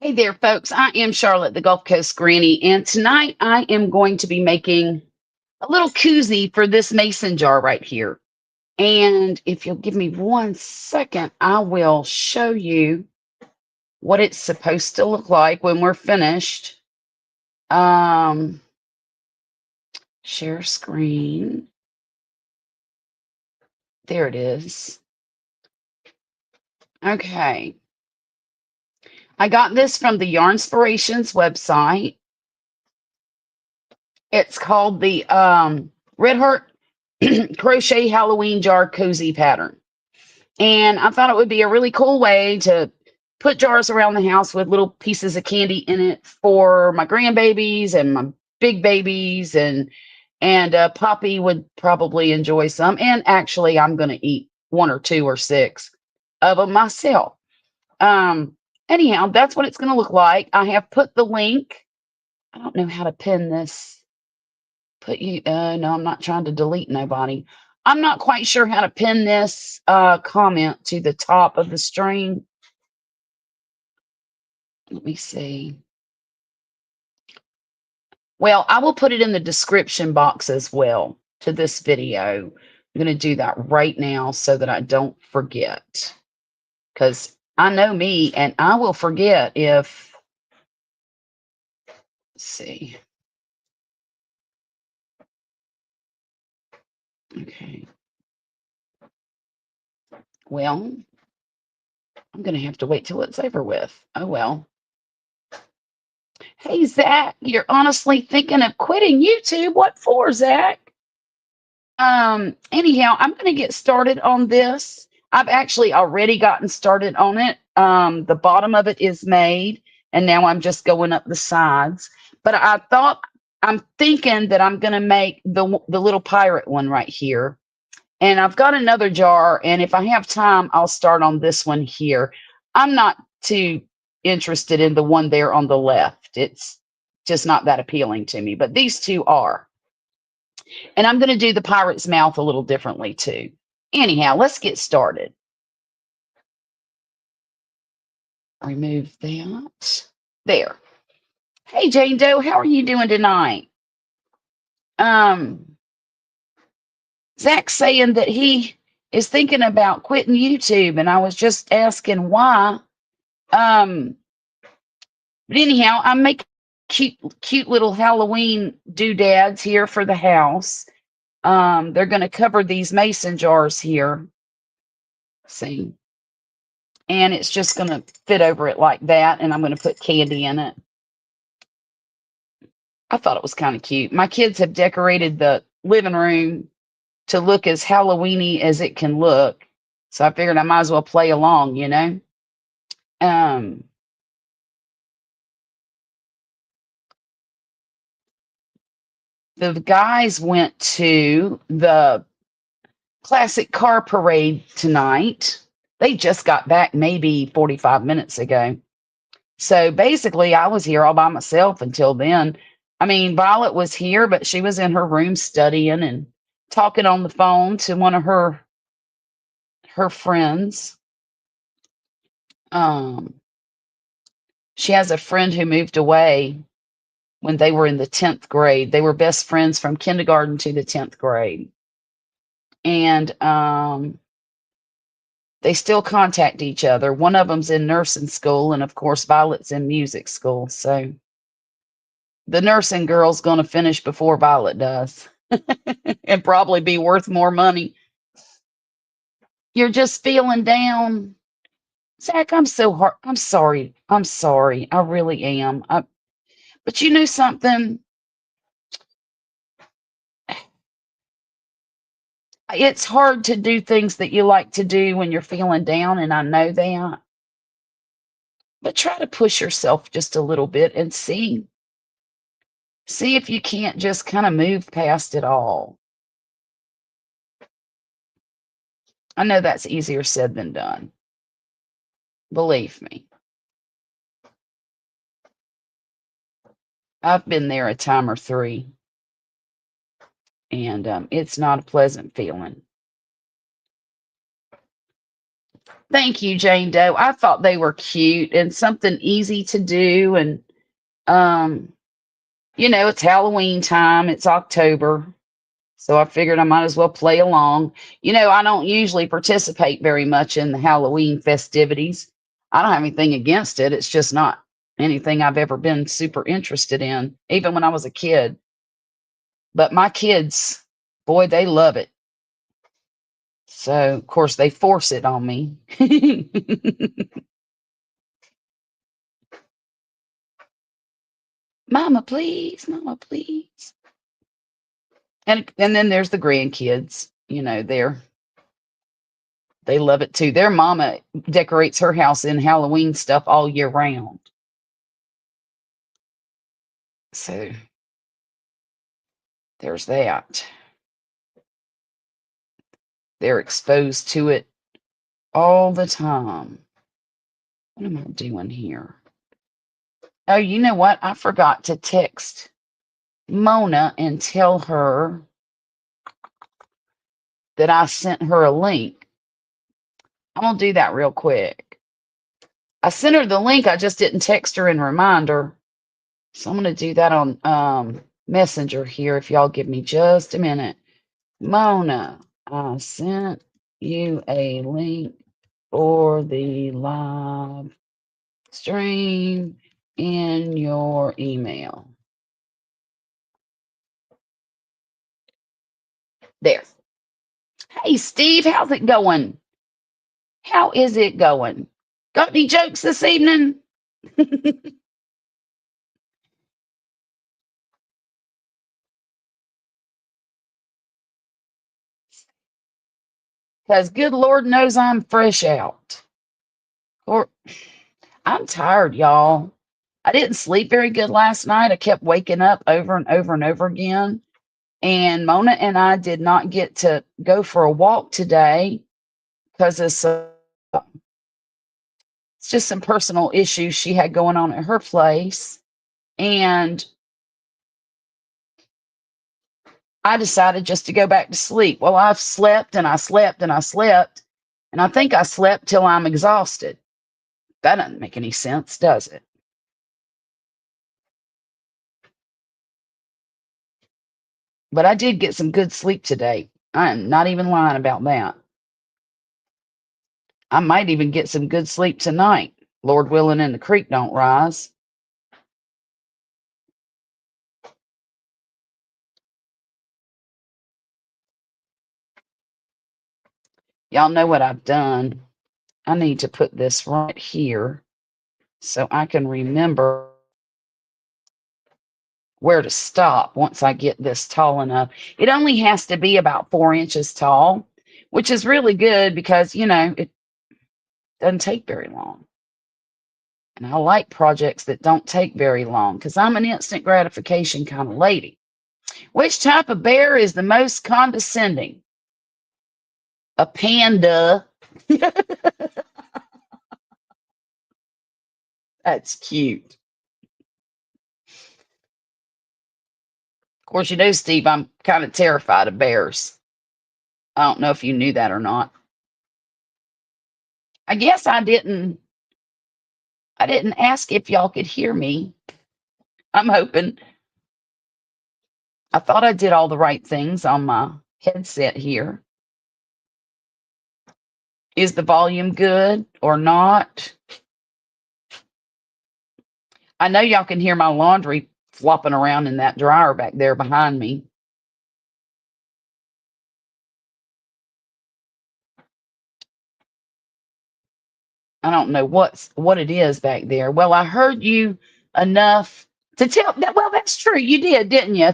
Hey there, folks. I am Charlotte, the Gulf Coast Granny, and tonight I am going to be making a little koozie for this mason jar right here. And if you'll give me 1 second, I will show you what it's supposed to look like when we're finished. Um, Share screen. There it is. Okay. I got this from the Yarnspirations website. It's called the Red Heart Crochet Halloween Jar Cozy Pattern. And I thought it would be a really cool way to put jars around the house with little pieces of candy in it for my grandbabies and my big babies, and Poppy would probably enjoy some. And actually, I'm going to eat one or two or six of them myself. Um, Anyhow, that's what it's going to look like. I have put the link. I don't know how to pin this. No, I'm not trying to delete nobody. I'm not quite sure how to pin this comment to the top of the string. Let me see. Well, I will put it in the description box as well to this video. I'm going to do that right now so that I don't forget. Because I know me and I will forget if, let's see. Okay. Well, I'm going to have to wait till it's over with. Oh, well. Hey, Zach, you're honestly thinking of quitting YouTube. What for, Zach? Anyhow, I'm going to get started on this. I've actually already gotten started on it. The bottom of it is made, and now I'm just going up the sides. But I'm thinking that I'm going to make the little pirate one right here. And I've got another jar, and if I have time, I'll start on this one here. I'm not too interested in the one there on the left. It's just not that appealing to me, but these two are. And I'm going to do the pirate's mouth a little differently too. Anyhow, let's get started. Remove that. There. Hey, Jane Doe, how are you doing tonight? Zach's saying that he is thinking about quitting YouTube, and I was just asking why. But anyhow, I'm making cute little Halloween doodads here for the house. They're going to cover these mason jars here. See, and it's just going to fit over it like that, and I'm going to put candy in it. I thought it was kind of cute. My kids have decorated the living room to look as Halloweeny as it can look, so I figured I might as well play along, you know. Um, the guys went to the classic car parade tonight. They just got back maybe 45 minutes ago. So basically, I was here all by myself until then. I mean, Violet was here, but she was in her room studying and talking on the phone to one of her friends. Um, she has a friend who moved away when they were in the 10th grade. They were best friends from kindergarten to the 10th grade. And they still contact each other. One of them's in nursing school, and of course, Violet's in music school. So the nursing girl's going to finish before Violet does and probably be worth more money. You're just feeling down. Zach, I'm so hard. I'm sorry. I'm sorry. I really am. But you know something? It's hard to do things that you like to do when you're feeling down, and I know that. But try to push yourself just a little bit and see if you can't just kind of move past it all. I know that's easier said than done. Believe me. I've been there a time or three, and it's not a pleasant feeling. Thank you, Jane Doe. I thought they were cute and something easy to do. And, um, it's Halloween time, it's October. So I figured I might as well play along. I don't usually participate very much in the Halloween festivities. I don't have anything against it. It's just not anything I've ever been super interested in, even when I was a kid. But my kids, boy, they love it. So, of course, they force it on me. Mama, please, Mama, please. And then there's the grandkids. They love it too. Their mama decorates her house in Halloween stuff all year round. So there's that. They're exposed to it all the time. What am I doing here? Oh, you know what? I forgot to text Mona and tell her that I sent her a link. I'm going to do that real quick. I sent her the link. I just didn't text her and remind her. So I'm going to do that on Messenger here. If y'all give me just a minute. Mona, I sent you a link for the live stream in your email. There. Hey, Steve, how's it going? How is it going? Got any jokes this evening? Because good Lord knows I'm fresh out. Or I'm tired, y'all. I didn't sleep very good last night. I kept waking up over and over and over again. And Mona and I did not get to go for a walk today because it's just some personal issues she had going on at her place. And I decided just to go back to sleep. Well, I've slept and I slept and I slept. And I think I slept till I'm exhausted. That doesn't make any sense, does it? But I did get some good sleep today. I am not even lying about that. I might even get some good sleep tonight, Lord willing, and the creek don't rise. Y'all know what I've done. I need to put this right here so I can remember where to stop once I get this tall enough. It only has to be about 4 inches tall, which is really good because, it doesn't take very long. And I like projects that don't take very long because I'm an instant gratification kind of lady. Which type of bear is the most condescending? A panda. That's cute. Of course, Steve, I'm kind of terrified of bears. I don't know if you knew that or not. I guess I didn't ask if y'all could hear me. I'm hoping. I thought I did all the right things on my headset here. Is the volume good or not? I know y'all can hear my laundry flopping around in that dryer back there behind me. I don't know what it is back there. Well, I heard you enough to tell that. Well, that's true. You did, didn't you?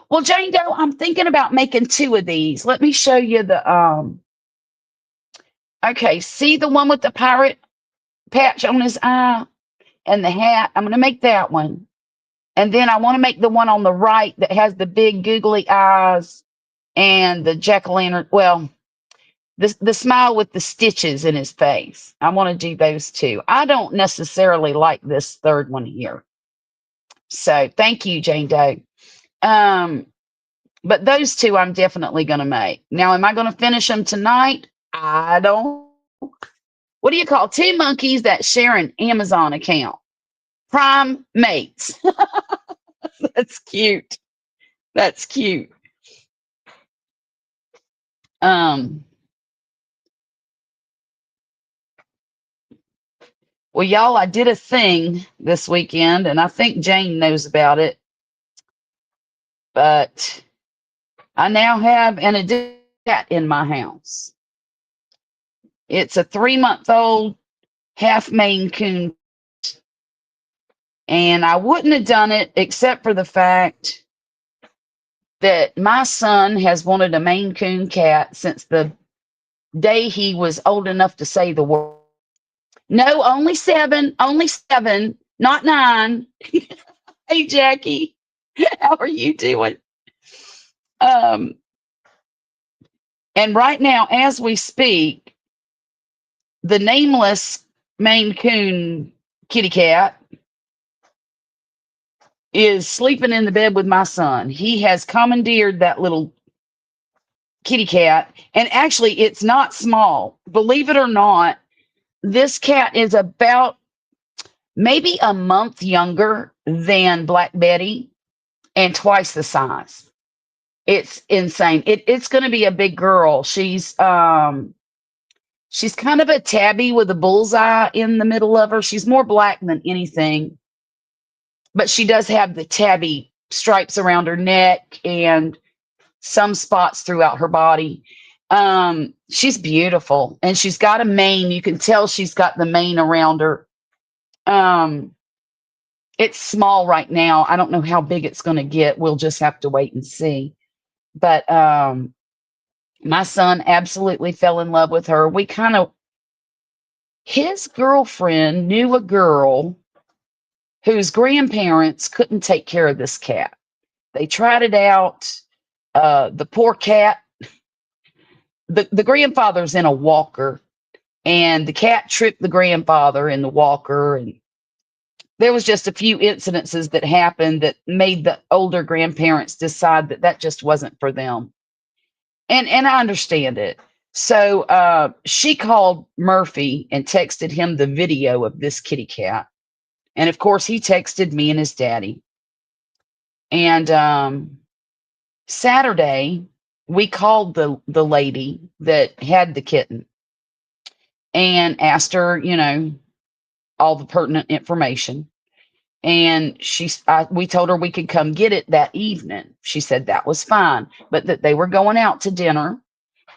Well, Jane Doe, I'm thinking about making 2 of these. Let me show you the okay, see the one with the pirate patch on his eye and the hat? I'm going to make that one. And then I want to make the one on the right that has the big googly eyes and the jack-o'-lantern. Well, the smile with the stitches in his face. I want to do those 2. I don't necessarily like this third one here. So thank you, Jane Doe. But those 2 I'm definitely going to make. Now, am I going to finish them tonight? I don't What do you call two monkeys that share an Amazon account? Prime mates. That's cute. That's cute. Um, well, y'all, I did a thing this weekend, and I think Jane knows about it, but I now have an additional cat in my house. It's a 3-month-old half Maine Coon, and I wouldn't have done it except for the fact that my son has wanted a Maine Coon cat since the day he was old enough to say the word. No, only seven, not 9. Hey, Jackie, how are you doing? Um, and right now, as we speak, the nameless Maine Coon kitty cat is sleeping in the bed with my son. He has commandeered that little kitty cat, and actually, it's not small. Believe it or not, this cat is about maybe a month younger than Black Betty and twice the size. It's insane. It's going to be a big girl. She's kind of a tabby with a bullseye in the middle of her. She's more black than anything, but she does have the tabby stripes around her neck and some spots throughout her body. She's beautiful, and she's got a mane. You can tell she's got the mane around her. It's small right now. I don't know how big it's going to get. We'll just have to wait and see. But my son absolutely fell in love with her. His girlfriend knew a girl whose grandparents couldn't take care of this cat. They tried it out. The poor cat, the grandfather's in a walker, and the cat tripped the grandfather in the walker, and there was just a few incidences that happened that made the older grandparents decide that that just wasn't for them. And I understand it. So she called Murphy and texted him the video of this kitty cat. And of course, he texted me and his daddy. And Saturday, we called the lady that had the kitten and asked her, all the pertinent information. And we told her we could come get it that evening. She said that was fine, but that they were going out to dinner,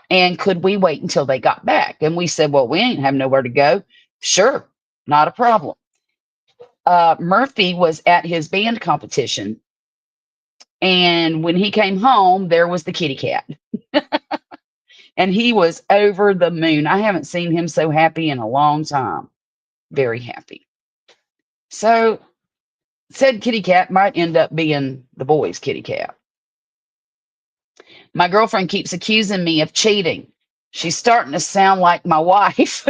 and could we wait until they got back? And we said, well, we ain't have nowhere to go. Sure, not a problem. Murphy was at his band competition, and when he came home, there was the kitty cat. And he was over the moon. I haven't seen him so happy in a long time. Very happy. So said kitty cat might end up being the boy's kitty cat. My girlfriend keeps accusing me of cheating. She's starting to sound like my wife.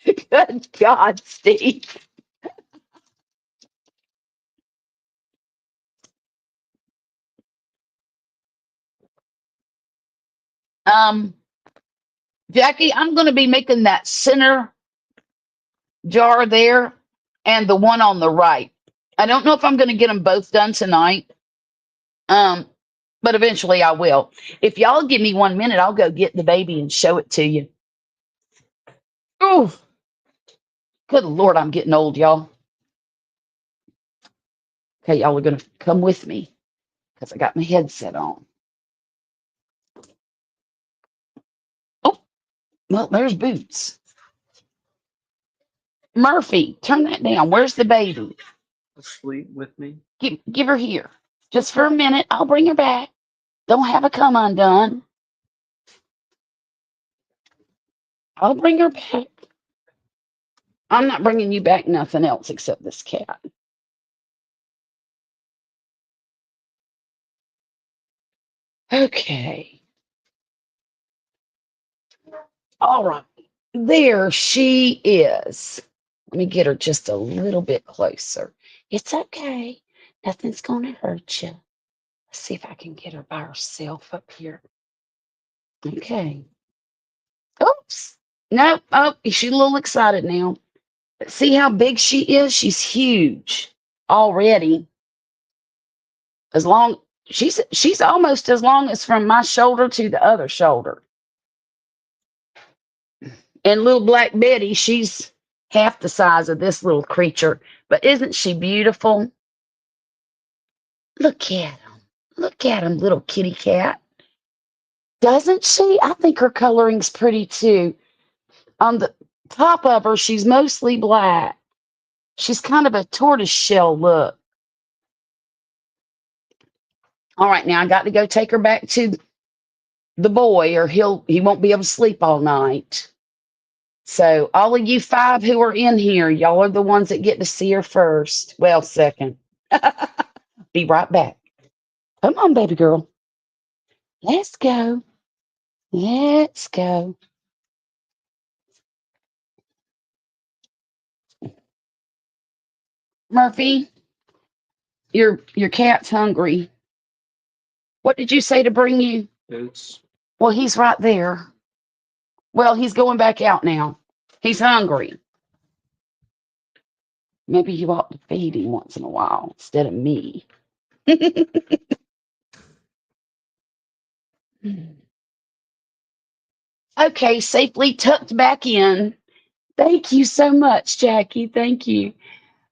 Good God, Steve. Jackie, I'm going to be making that center jar there and the one on the right. I don't know if I'm going to get them both done tonight, but eventually I will. If y'all give me 1 minute, I'll go get the baby and show it to you. Oh, good Lord, I'm getting old, y'all. Okay, y'all are going to come with me because I got my headset on. Oh, well, there's Boots. Murphy, turn that down. Where's the baby? Asleep with me. Give her here. Just for a minute. I'll bring her back. Don't have her come undone. I'll bring her back. I'm not bringing you back nothing else except this cat. Okay. All right. There she is. Let me get her just a little bit closer. It's okay. Nothing's going to hurt you. Let's see if I can get her by herself up here. Okay. Oops. Nope. Oh, she's a little excited now. See how big she is? She's huge already. As long she's almost as long as from my shoulder to the other shoulder. And little Black Betty, she's half the size of this little creature. But isn't she beautiful? Look at him. Look at him, little kitty cat. Doesn't she? I think her coloring's pretty too. On the top of her, she's mostly black. She's kind of a tortoise shell look. All right, now I got to go take her back to the boy, or he won't be able to sleep all night. So all of you 5 who are in here, y'all are the ones that get to see her first. Well, second. Be right back. Come on, baby girl. Let's go. Let's go. Murphy, your cat's hungry. What did you say to bring you? Boots. Well, he's right there. Well, he's going back out now. He's hungry. Maybe you ought to feed him once in a while instead of me. Okay, safely tucked back in. Thank you so much, Jackie. Thank you.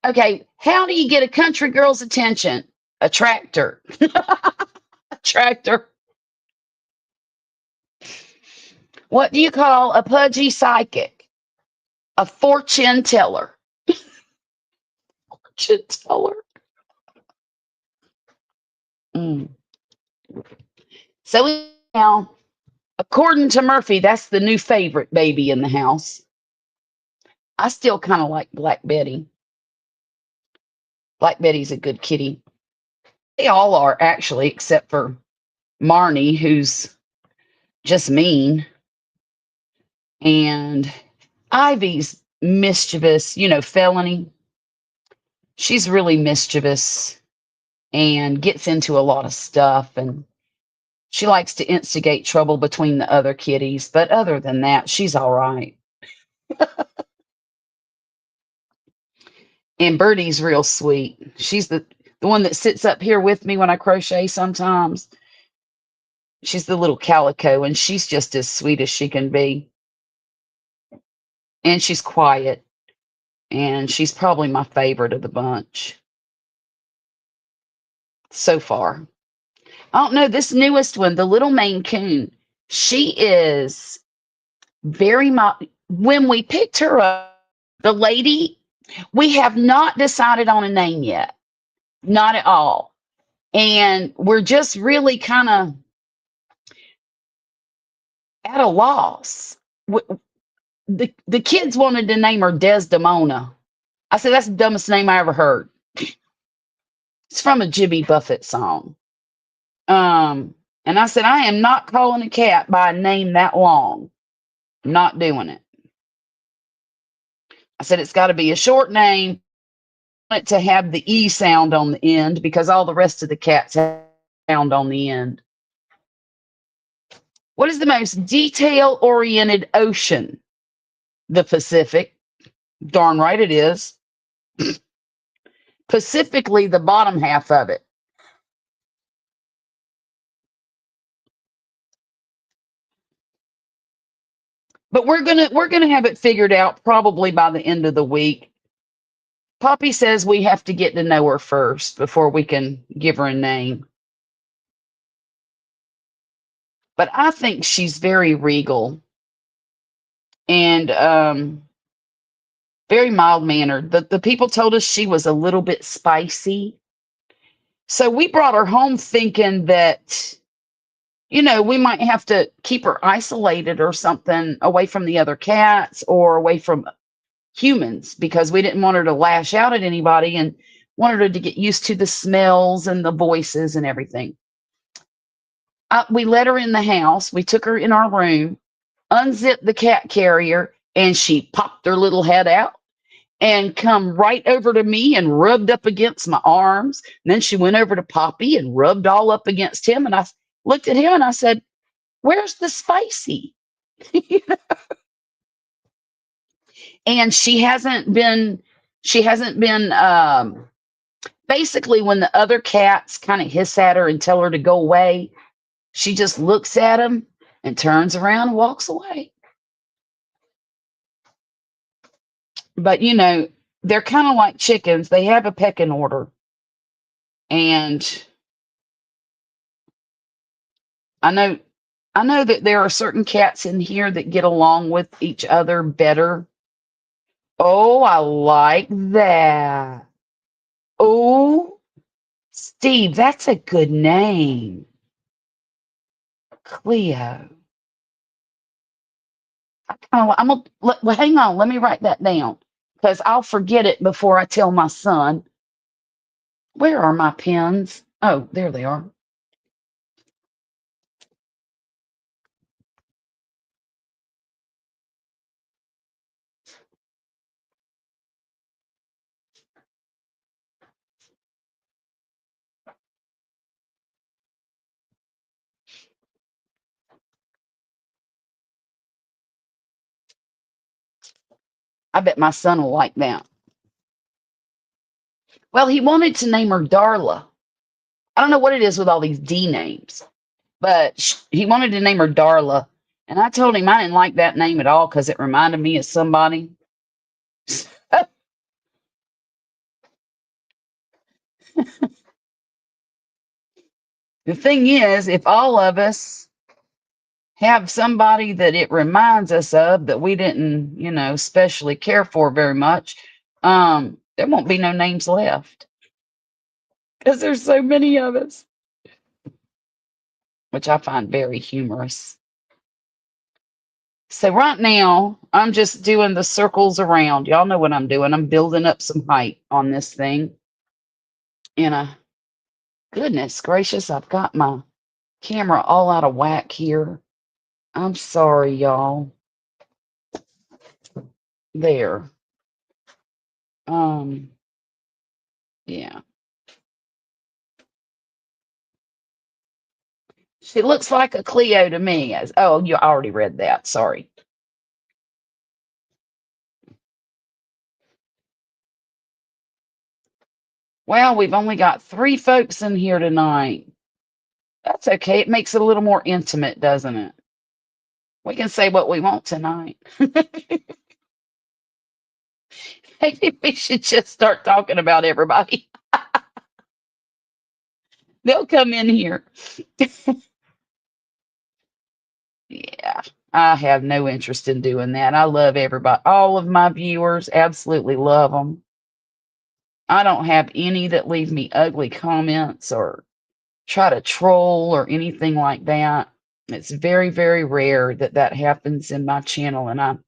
Okay, how do you get a country girl's attention? A tractor. A tractor. What do you call a pudgy psychic? A fortune teller. Fortune teller. Mm. So now, according to Murphy, that's the new favorite baby in the house. I still kind of like Black Betty. Black Betty's a good kitty. They all are, actually, except for Marnie, who's just mean. And Ivy's mischievous, Felony. She's really mischievous and gets into a lot of stuff. And she likes to instigate trouble between the other kitties. But other than that, she's all right. And Birdie's real sweet. She's the one that sits up here with me when I crochet sometimes. She's the little calico, and she's just as sweet as she can be. And she's quiet. And she's probably my favorite of the bunch so far. I don't know, this newest one, the little Maine Coon, she is very much, when we picked her up, the lady, we have not decided on a name yet. Not at all. And we're just really kind of at a loss. The kids wanted to name her Desdemona. I said, that's the dumbest name I ever heard. It's from a Jimmy Buffett song. And I said, I am not calling a cat by a name that long. I'm not doing it. I said, it's got to be a short name. I want it to have the E sound on the end because all the rest of the cats have sound on the end. What is the most detail-oriented ocean? The Pacific. Darn right it is. Specifically, the bottom half of it. But we're gonna have it figured out probably by the end of the week. Poppy says we have to get to know her first before we can give her a name. But I think she's very regal and very mild-mannered. The people told us she was a little bit spicy. So we brought her home thinking that, we might have to keep her isolated or something away from the other cats or away from humans because we didn't want her to lash out at anybody and wanted her to get used to the smells and the voices and everything. We let her in the house. We took her in our room, unzipped the cat carrier, and she popped her little head out and come right over to me and rubbed up against my arms. And then she went over to Poppy and rubbed all up against him. And I looked at him and I said, Where's the spicy? And she hasn't been basically when the other cats kind of hiss at her and tell her to go away, she just looks at them and turns around and walks away. But they're kind of like chickens. They have a pecking order. And I know I know that there are certain cats in here that get along with each other better. Oh, I like that. Oh, Steve, that's a good name. Cleo. I'm gonna well, hang on. Let me write that down because I'll forget it before I tell my son. Where are my pens? Oh, there they are. I bet my son will like that. Well, he wanted to name her Darla. I don't know what it is with all these D names, but he wanted to name her Darla. And I told him I didn't like that name at all because it reminded me of somebody. The thing is, if all of us have somebody that it reminds us of that we didn't, specially care for very much, there won't be no names left because there's so many of us, which I find very humorous. So right now, I'm just doing the circles around. Y'all know what I'm doing. I'm building up some height on this thing. And goodness gracious, I've got my camera all out of whack here. I'm sorry, y'all. There. Um, yeah. She looks like a Cleo to me. As oh, you already read that. Sorry. Well, we've only got 3 folks in here tonight. That's okay. It makes it a little more intimate, doesn't it? We can say what we want tonight. Maybe we should just start talking about everybody. They'll come in here. Yeah, I have no interest in doing that. I love everybody. All of my viewers, absolutely love them. I don't have any that leave me ugly comments or try to troll or anything like that. It's very, very rare that that happens in my channel, and I'm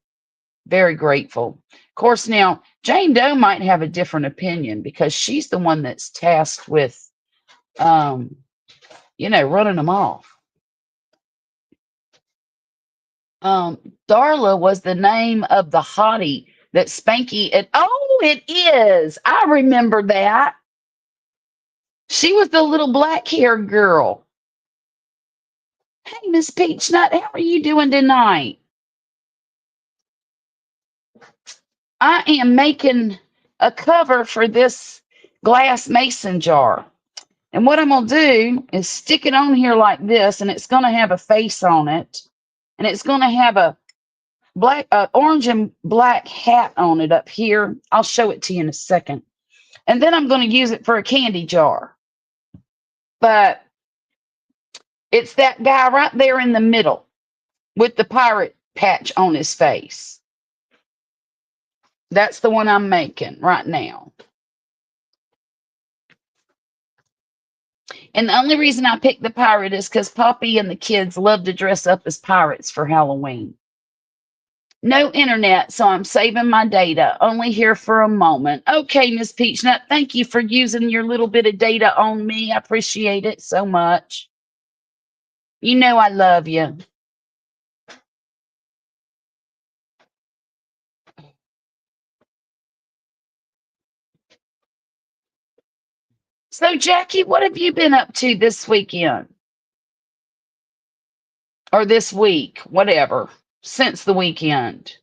very grateful. Of course, now Jane Doe might have a different opinion because she's the one that's tasked with, running them off. Darla was the name of the hottie that Spanky and oh, it is. I remember that. She was the little black haired girl. Hey, Miss Peachnut, how are you doing tonight? I am making a cover for this glass mason jar. And what I'm going to do is stick it on here like this, and it's going to have a face on it. And it's going to have a orange and black hat on it up here. I'll show it to you in a second. And then I'm going to use it for a candy jar. But it's that guy right there in the middle with the pirate patch on his face. That's the one I'm making right now. And the only reason I picked the pirate is because Poppy and the kids love to dress up as pirates for Halloween. No internet, so I'm saving my data. Only here for a moment. Okay, Miss Peachnut, thank you for using your little bit of data on me. I appreciate it so much. You know I love you. So, Jackie, what have you been up to this weekend? or this week, whatever, since the weekend.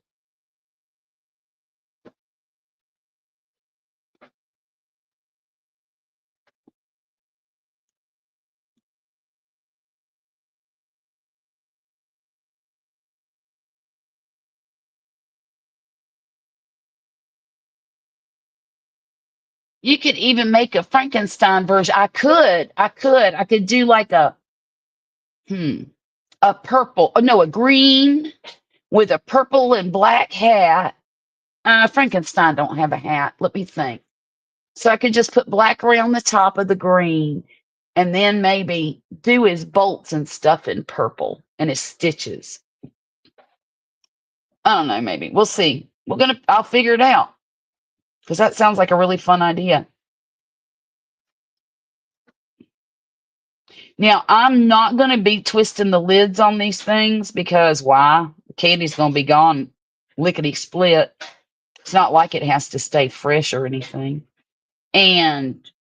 You could even make a Frankenstein version. I could do like hmm, a purple, oh, no, a green with a purple and black hat. Frankenstein don't have a hat. Let me think. So I could just put black around the top of the green and then maybe do his bolts and stuff in purple and his stitches. I don't know, maybe. We'll see. I'll figure it out because that sounds like a really fun idea. Now, I'm not going to be twisting the lids on these things because why? The candy's going to be gone lickety split. It's not like it has to stay fresh or anything. And,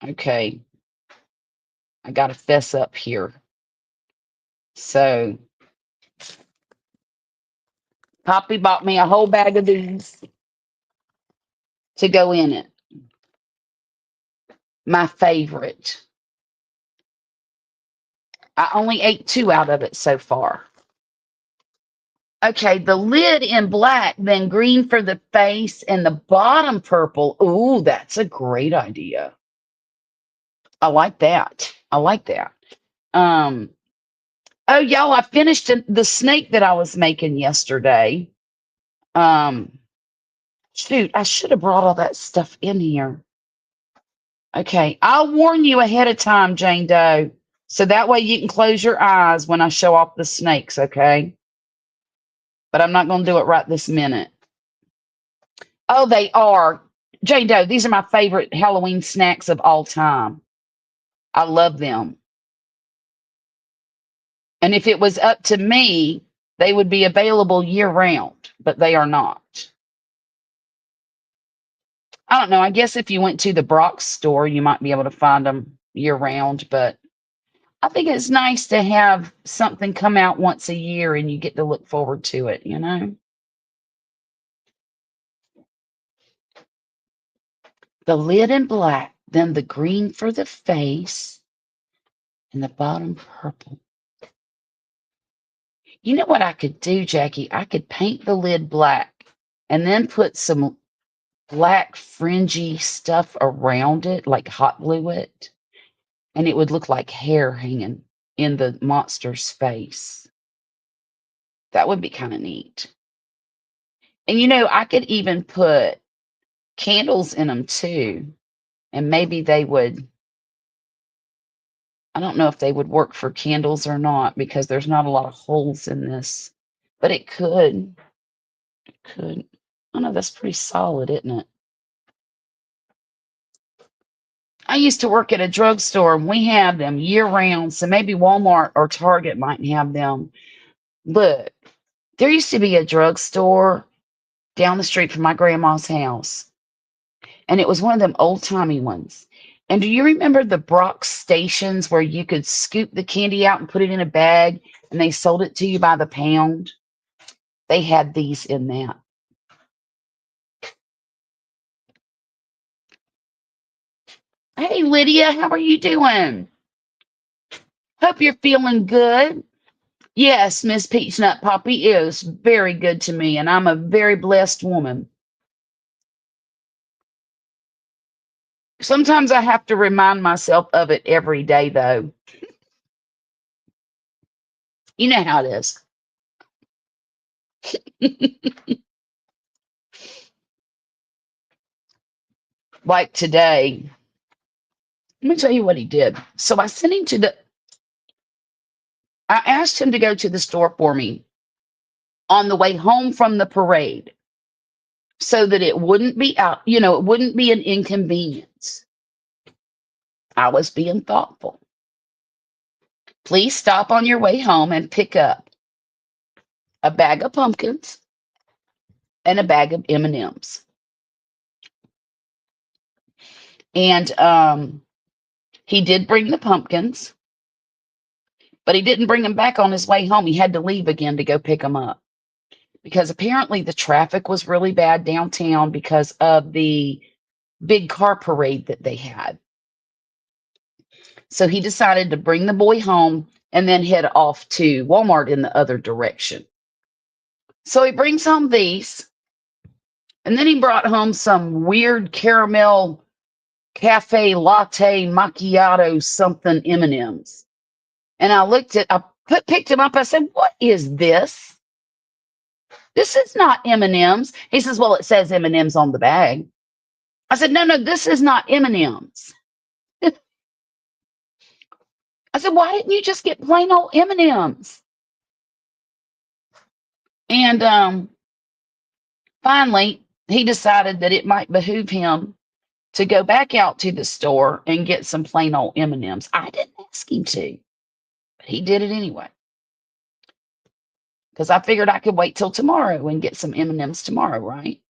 okay, I got to fess up here. So, Poppy bought me a whole bag of these to go in it. My favorite. I only ate 2 out of it so far. Okay, the lid in black, then green for the face, and the bottom purple. Ooh, that's a great idea. I like that. I like that. Um, oh, y'all, I finished the snake that I was making yesterday. Um, shoot, I should have brought all that stuff in here. Okay, I'll warn you ahead of time, Jane Doe, so that way you can close your eyes when I show off the snakes, okay? But I'm not going to do it right this minute. Oh, they are. Jane Doe, these are my favorite Halloween snacks of all time. I love them. And if it was up to me, they would be available year round, but they are not. I don't know. I guess if you went to the Brock's store, you might be able to find them year round, but I think it's nice to have something come out once a year and you get to look forward to it, you know? The lid in black, then the green for the face, and the bottom purple. You know what I could do, Jackie? I could paint the lid black and then put some black fringy stuff around it, like hot glue it, and it would look like hair hanging in the monster's face. That would be kind of neat. And you know, I could even put candles in them too, and maybe they would. I don't know if they would work for candles or not because there's not a lot of holes in this, but it could. It could. I know that's pretty solid, isn't it? I used to work at a drugstore and we had them year round, so maybe Walmart or Target might have them. Look, there used to be a drugstore down the street from my grandma's house, and it was one of them old timey ones. And do you remember the Brock stations where you could scoop the candy out and put it in a bag and they sold it to you by the pound? They had these in that. Hey, Lydia, how are you doing? Hope you're feeling good. Yes, Miss Peachnut Poppy is very good to me, and I'm a very blessed woman. Sometimes I have to remind myself of it every day, though. You know how it is. Like today, let me tell you what he did. So I sent him I asked him to go to the store for me on the way home from the parade so that it wouldn't be out, it wouldn't be an inconvenience. I was being thoughtful. Please stop on your way home and pick up a bag of pumpkins and a bag of M&Ms. And he did bring the pumpkins, But he didn't bring him back on his way home. He had to leave again to go pick him up because apparently the traffic was really bad downtown because of the big car parade that they had. So he decided to bring the boy home and then head off to Walmart in the other direction. So he brings home these, and then he brought home some weird caramel cafe latte macchiato something M&Ms. And I picked him up. I said, "What is this? This is not M&Ms." He says, "Well, it says M&Ms on the bag." I said, "No, this is not M&Ms." I said, "Why didn't you just get plain old M&Ms?" And finally, he decided that it might behoove him to go back out to the store and get some plain old M&Ms. I didn't ask him to, but he did it anyway. Because I figured I could wait till tomorrow and get some M&Ms tomorrow, right?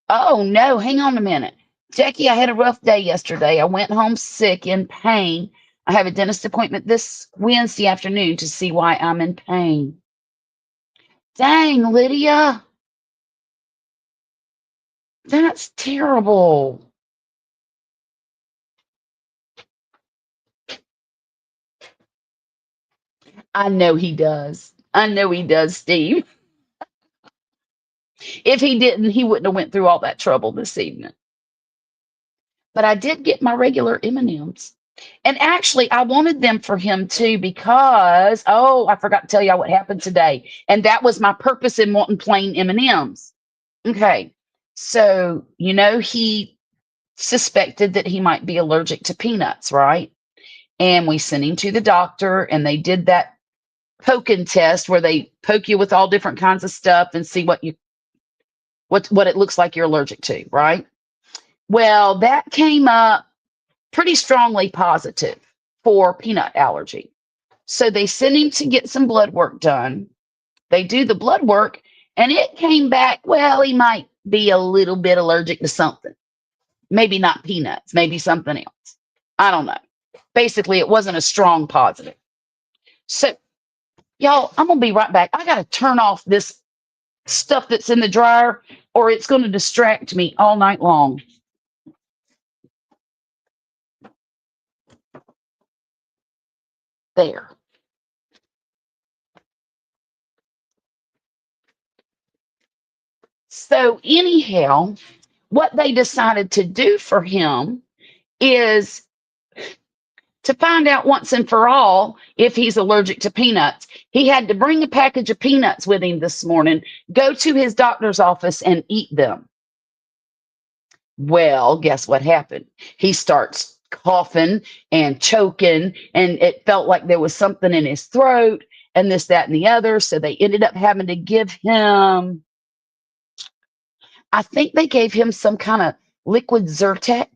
Oh, no, hang on a minute. Jackie, I had a rough day yesterday. I went home sick in pain. I have a dentist appointment this Wednesday afternoon to see why I'm in pain. Dang, Lydia. That's terrible. I know he does. I know he does, Steve. If he didn't, he wouldn't have went through all that trouble this evening. But I did get my regular M&Ms. And actually, I wanted them for him too because, oh, I forgot to tell y'all what happened today. And that was my purpose in wanting plain M&Ms. Okay. So, he suspected that he might be allergic to peanuts, right? And we sent him to the doctor and they did that poking test where they poke you with all different kinds of stuff and see what it looks like you're allergic to, right? Well, that came up pretty strongly positive for peanut allergy. So they sent him to get some blood work done. They do the blood work and it came back, well, he might be a little bit allergic to something. Maybe not peanuts, maybe something else. I don't know. Basically, it wasn't a strong positive. So, y'all, I'm going to be right back. I got to turn off this stuff that's in the dryer or it's going to distract me all night long. There. So anyhow, what they decided to do for him is to find out once and for all if he's allergic to peanuts. He had to bring a package of peanuts with him this morning, go to his doctor's office and eat them. Well, guess what happened? He starts coughing and choking, and it felt like there was something in his throat and this, that, and the other. So they ended up having to give him, I think they gave him some kind of liquid Zyrtec,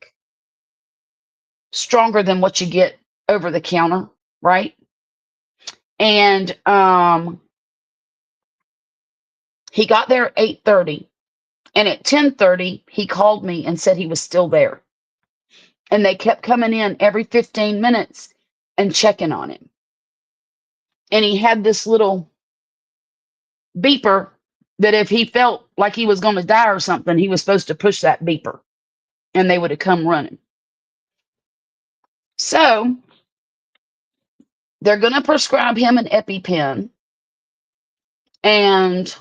stronger than what you get over the counter, right? And he got there at 8:30, and at 10:30 he called me and said he was still there. And they kept coming in every 15 minutes and checking on him. And he had this little beeper that if he felt like he was going to die or something, he was supposed to push that beeper and they would have come running. So they're going to prescribe him an EpiPen. And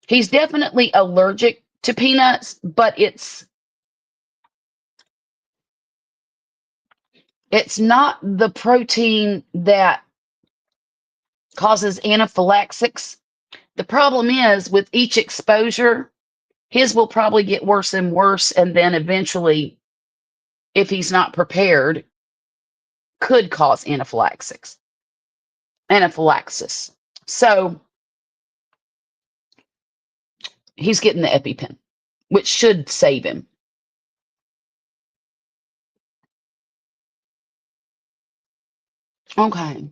he's definitely allergic to peanuts, but it's not the protein that causes anaphylaxis. The problem is with each exposure, his will probably get worse and worse. And then eventually, if he's not prepared, could cause anaphylaxis. So he's getting the EpiPen, which should save him. Okay.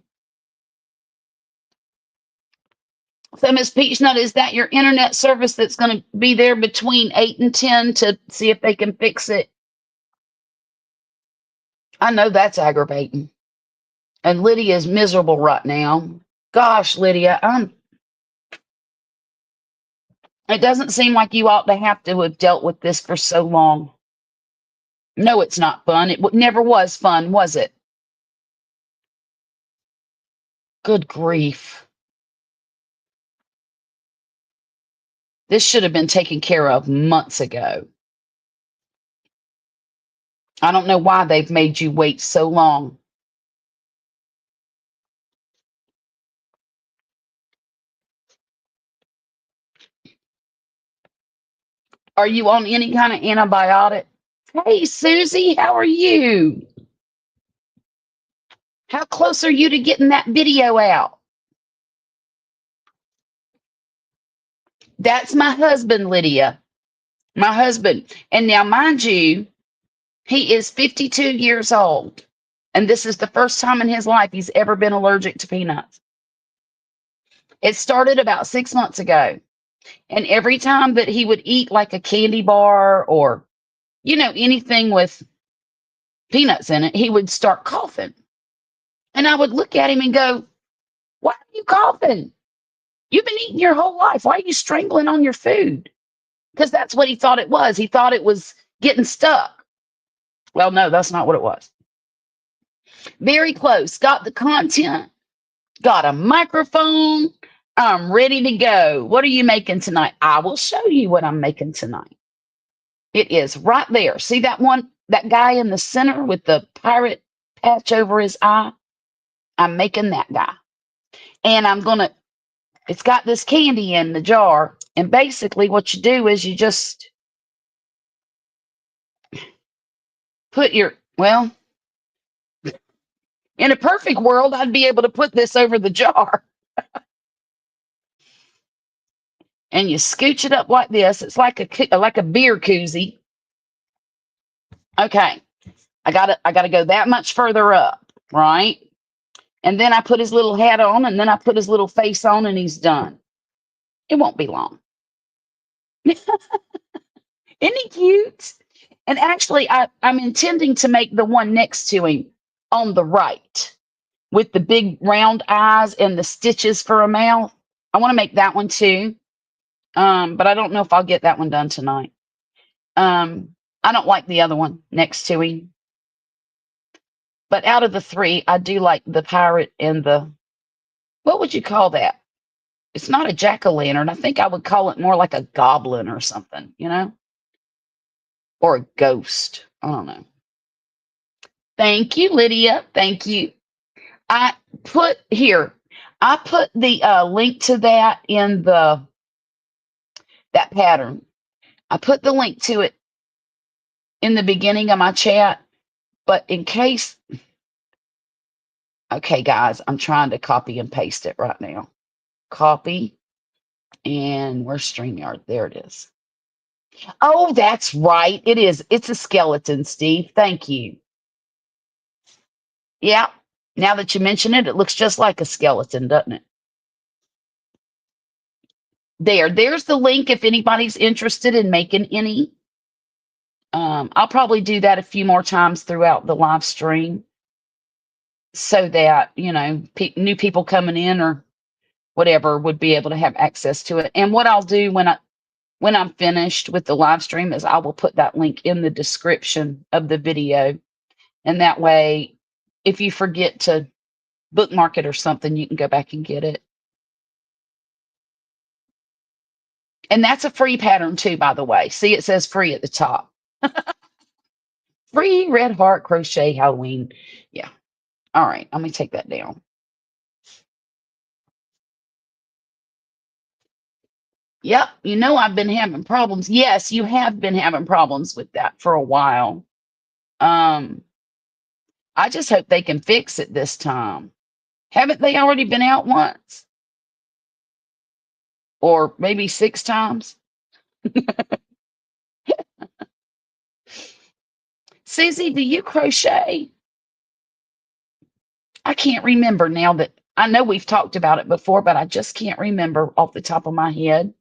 So, Miss Peachnut, is that your internet service that's going to be there between 8 and 10 to see if they can fix it? I know that's aggravating. And Lydia is miserable right now. Gosh, Lydia, it doesn't seem like you ought to have dealt with this for so long. No, it's not fun. It never was fun, was it? Good grief. This should have been taken care of months ago. I don't know why they've made you wait so long. Are you on any kind of antibiotic? Hey, Susie, how are you? How close are you to getting that video out? That's my husband, Lydia. My husband. And now, mind you, he is 52 years old. And this is the first time in his life he's ever been allergic to peanuts. It started about 6 months ago. And every time that he would eat like a candy bar or, anything with peanuts in it, he would start coughing. And I would look at him and go, "Why are you coughing? You've been eating your whole life. Why are you strangling on your food?" Because that's what he thought it was. He thought it was getting stuck. Well, no, that's not what it was. Very close. Got the content, got a microphone. I'm ready to go. What are you making tonight? I will show you what I'm making tonight. It is right there. See that one, that guy in the center with the pirate patch over his eye? I'm making that guy. And it's got this candy in the jar. And basically, what you do is you just put well, in a perfect world, I'd be able to put this over the jar. And you scooch it up like this. It's like a beer koozie. Okay, I gotta go that much further up, right? And then I put his little hat on, and then I put his little face on, and he's done. It won't be long. Isn't he cute? And actually, I'm intending to make the one next to him on the right with the big round eyes and the stitches for a mouth. I want to make that one too. But I don't know if I'll get that one done tonight. I don't like the other one next to him. But out of the three, I do like the pirate and what would you call that? It's not a jack-o'-lantern. I think I would call it more like a goblin or something, or a ghost. I don't know. Thank you, Lydia. Thank you. I put the link to that in that pattern. I put the link to it in the beginning of my chat, but in case, okay, guys, I'm trying to copy and paste it right now. Copy, and where's StreamYard? There it is. Oh, that's right. It is. It's a skeleton, Steve. Thank you. Yeah. Now that you mention it, it looks just like a skeleton, doesn't it? There's the link if anybody's interested in making any. I'll probably do that a few more times throughout the live stream so that, new people coming in or whatever would be able to have access to it. And what I'll do when I'm finished with the live stream is I will put that link in the description of the video. And that way, if you forget to bookmark it or something, you can go back and get it. And that's a free pattern too, by the way. See, it says free at the top. Free Red Heart Crochet Halloween. Yeah. All right. Let me take that down. Yep. I've been having problems. Yes, you have been having problems with that for a while. I just hope they can fix it this time. Haven't they already been out once? Or maybe 6 times? Susie, do you crochet? I can't remember now that I know we've talked about it before, but I just can't remember off the top of my head.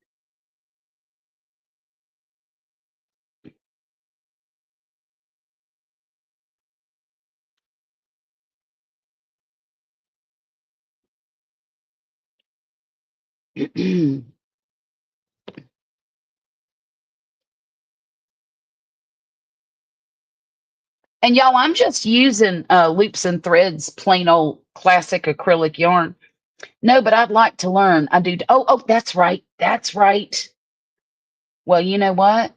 And y'all, I'm just using Loops and Threads, plain old classic acrylic yarn. No, but I'd like to learn. I do. Oh, that's right. That's right. Well, you know what?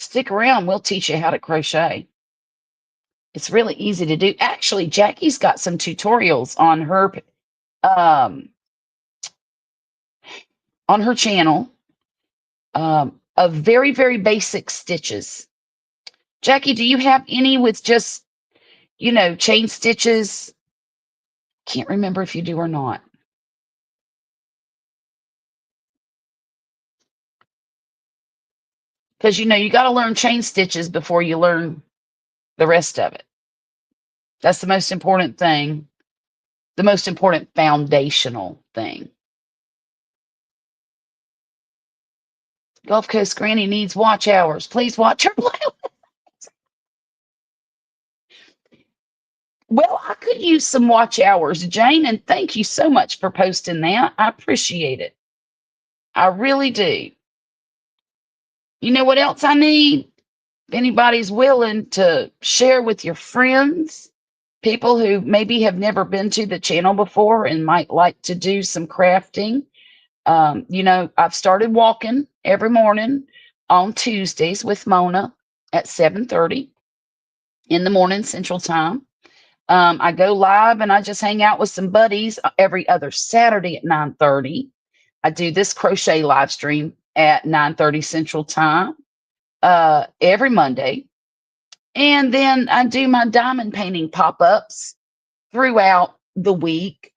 Stick around. We'll teach you how to crochet. It's really easy to do. Actually, Jackie's got some tutorials um, on her channel of very, very basic stitches. Jackie, do you have any with just, chain stitches? Can't remember if you do or not. Because, you got to learn chain stitches before you learn the rest of it. That's the most important thing, the most important foundational thing. Gulf Coast Granny needs watch hours. Please watch her play. Well, I could use some watch hours, Jane, and thank you so much for posting that. I appreciate it. I really do. You know what else I need? If anybody's willing to share with your friends, people who maybe have never been to the channel before and might like to do some crafting. I've started walking every morning on Tuesdays with Mona at 7:30 in the morning Central Time. I go live and I just hang out with some buddies every other Saturday at 9:30. I do this crochet live stream at 9:30 Central Time every Monday. And then I do my diamond painting pop-ups throughout the week,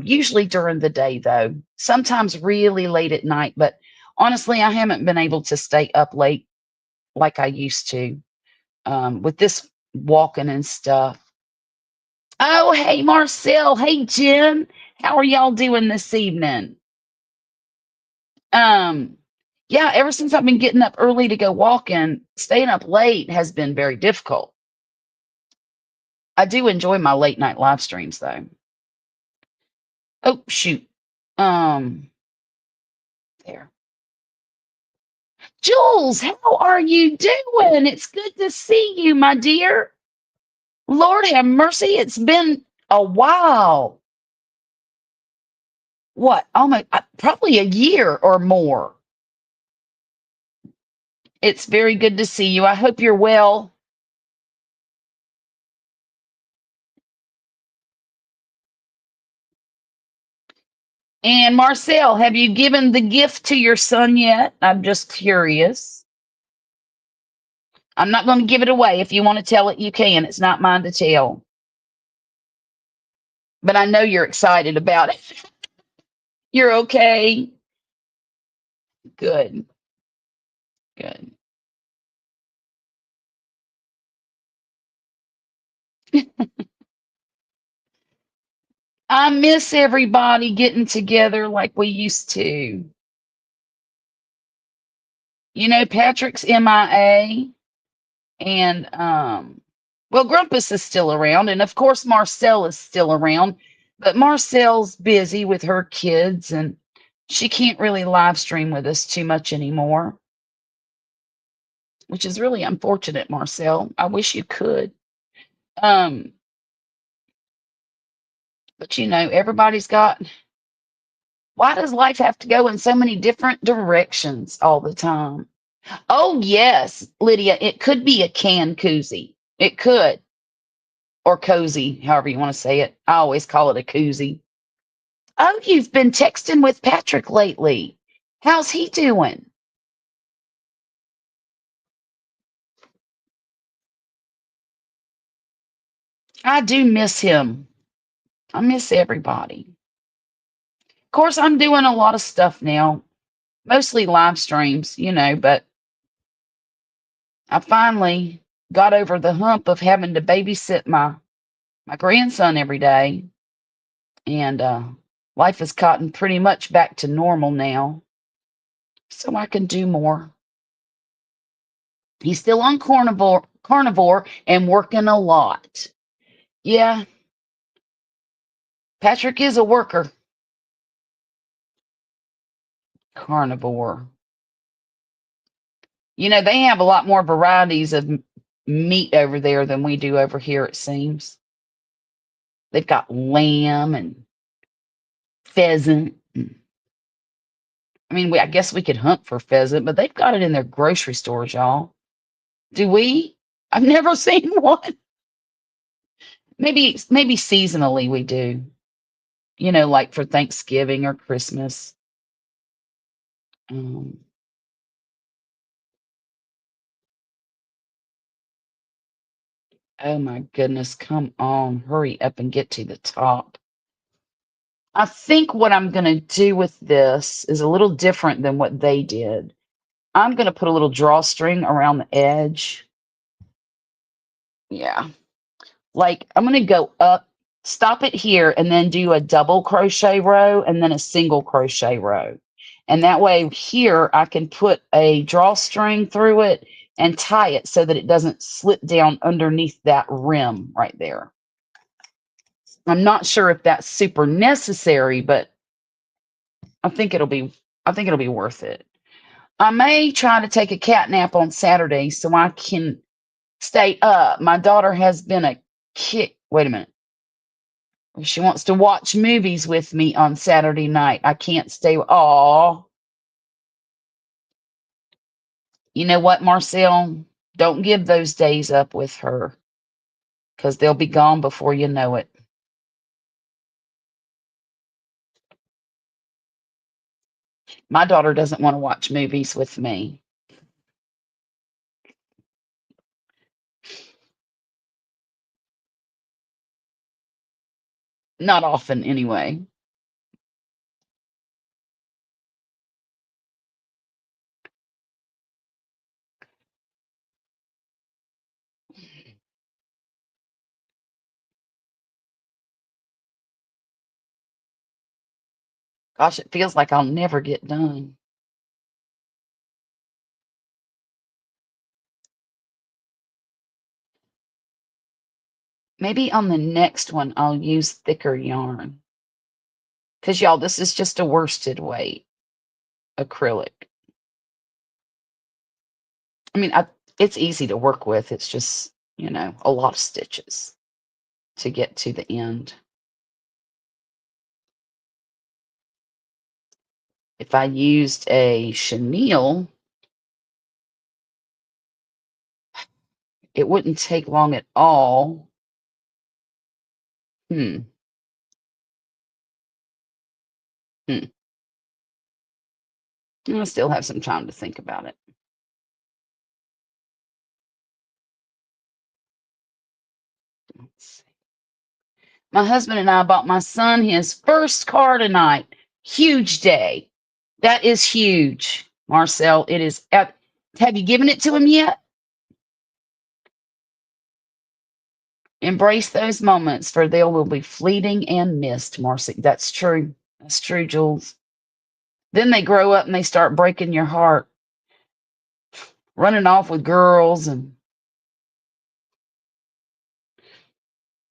usually during the day, though, sometimes really late at night. But honestly, I haven't been able to stay up late like I used to with this walking and stuff. Oh, hey, Marcel. Hey, Jen. How are y'all doing this evening? Um, yeah, ever since I've been getting up early to go walking, staying up late has been very difficult. I do enjoy my late night live streams, though. Oh, shoot. Um, there. Jules, how are you doing? It's good to see you, my dear. Lord have mercy, it's been a while. What? Almost probably a year or more. It's very good to see you. I hope you're well. And Marcel, have you given the gift to your son yet? I'm just curious. I'm not going to give it away. If you want to tell it, you can. It's not mine to tell. But I know you're excited about it. You're okay. Good. Good. I miss everybody getting together like we used to. Patrick's MIA and well, Grumpus is still around, and of course Marcel is still around, but Marcel's busy with her kids and she can't really live stream with us too much anymore, which is really unfortunate, Marcel. I wish you could. Um, but everybody's got, why does life have to go in so many different directions all the time? Oh, yes, Lydia, it could be a can koozie. It could, or cozy, however you want to say it. I always call it a koozie. Oh, you've been texting with Patrick lately. How's he doing? I do miss him. I miss everybody. Of course, I'm doing a lot of stuff now, mostly live streams, but I finally got over the hump of having to babysit my grandson every day, and life has gotten pretty much back to normal now, so I can do more. He's still on carnivore and working a lot. Yeah, Patrick is a worker. carnivore. You know, they have a lot more varieties of meat over there than we do over here, it seems. They've got lamb and pheasant. I mean, I guess we could hunt for pheasant, but they've got it in their grocery stores, y'all. Do we? I've never seen one. Maybe seasonally we do. You know, like for Thanksgiving or Christmas. Um, oh my goodness, come on, hurry up and get to the top. I think what I'm going to do with this is a little different than what they did. I'm going to put a little drawstring around the edge. Yeah. Like I'm going to go up, stop it here, and then do a double crochet row and then a single crochet row. And that way here I can put a drawstring through it and tie it so that it doesn't slip down underneath that rim right there. I'm not sure if that's super necessary, but I think it'll be worth it. I may try to take a cat nap on Saturday so I can stay up. My daughter has been a kick. Wait a minute. She wants to watch movies with me on Saturday night. I can't stay. Aw. You know what, Marcel? Don't give those days up with her because they'll be gone before you know it. My daughter doesn't want to watch movies with me. Not often, anyway. Gosh, it feels like I'll never get done. Maybe on the next one, I'll use thicker yarn. Because, y'all, this is just a worsted weight acrylic. I mean, it's easy to work with. It's just, you know, a lot of stitches to get to the end. If I used a chenille, it wouldn't take long at all. Hmm. Hmm. I still have some time to think about it. Let's see. My husband and I bought my son his first car tonight. Huge day. That is huge, Marcel. It is. Have you given it to him yet? Embrace those moments, for they will be fleeting and missed, Marcy. That's true. That's true, Jules. Then they grow up and they start breaking your heart, running off with girls and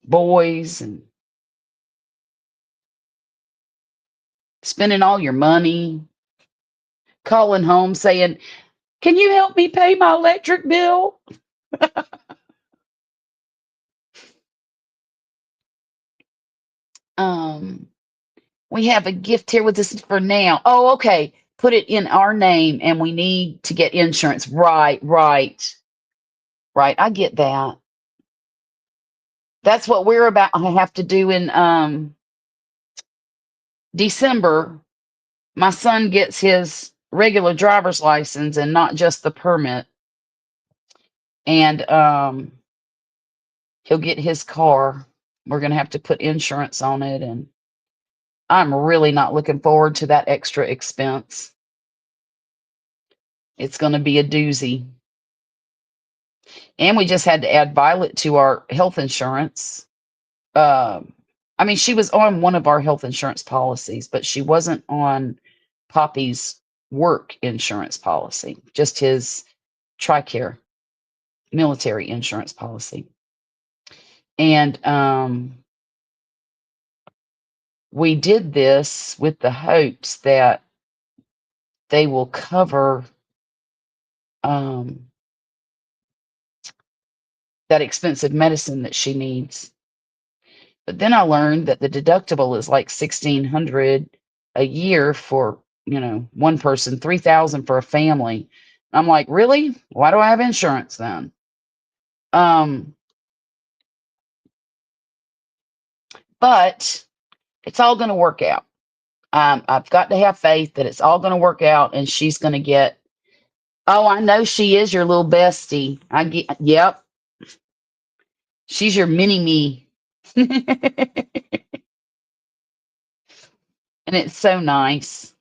boys and spending all your money, calling home saying, "Can you help me pay my electric bill?" Um, we have a gift here with us for now. Oh, okay. Put it in our name and we need to get insurance. Right, right, right. I get that. That's what we're about. I have to do in December. My son gets his regular driver's license and not just the permit. And he'll get his car. We're going to have to put insurance on it. And I'm really not looking forward to that extra expense. It's going to be a doozy. And we just had to add Violet to our health insurance. I mean, she was on one of our health insurance policies, but she wasn't on Poppy's work insurance policy, just his TRICARE military insurance policy. And we did this with the hopes that they will cover that expensive medicine that she needs. But then I learned that the deductible is like 1,600 a year for, one person, 3,000 for a family. I'm like, really? Why do I have insurance then? But it's all going to work out. I've got to have faith that it's all going to work out, and she's going to get. Oh, I know she is your little bestie. Yep, she's your mini me, and it's so nice.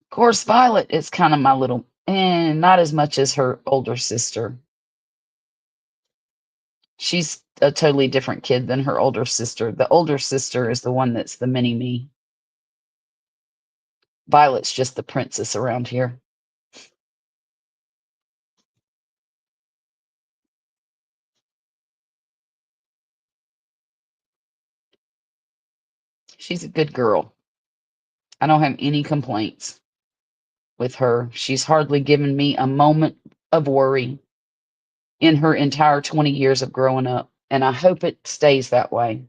Of course, Violet is kind of my little, and not as much as her older sister. She's a totally different kid than her older sister. The older sister is the one that's the mini me. Violet's just the princess around here. She's a good girl. I don't have any complaints with her. She's hardly given me a moment of worry in her entire 20 years of growing up, and I hope it stays that way.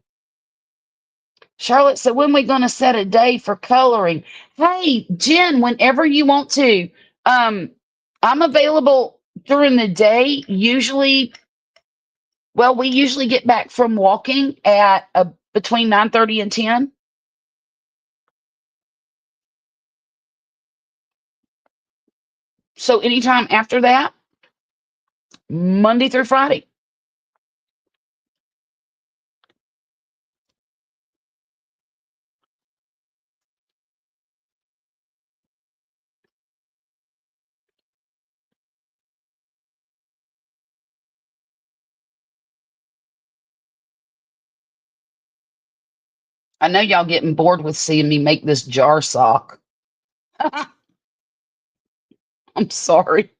Charlotte said, when we going to set a day for coloring? Hey, Jen, whenever you want to. I'm available during the day. We usually get back from walking at between 9:30 and 10. So anytime after that, Monday through Friday. I know y'all getting bored with seeing me make this jar sock. I'm sorry.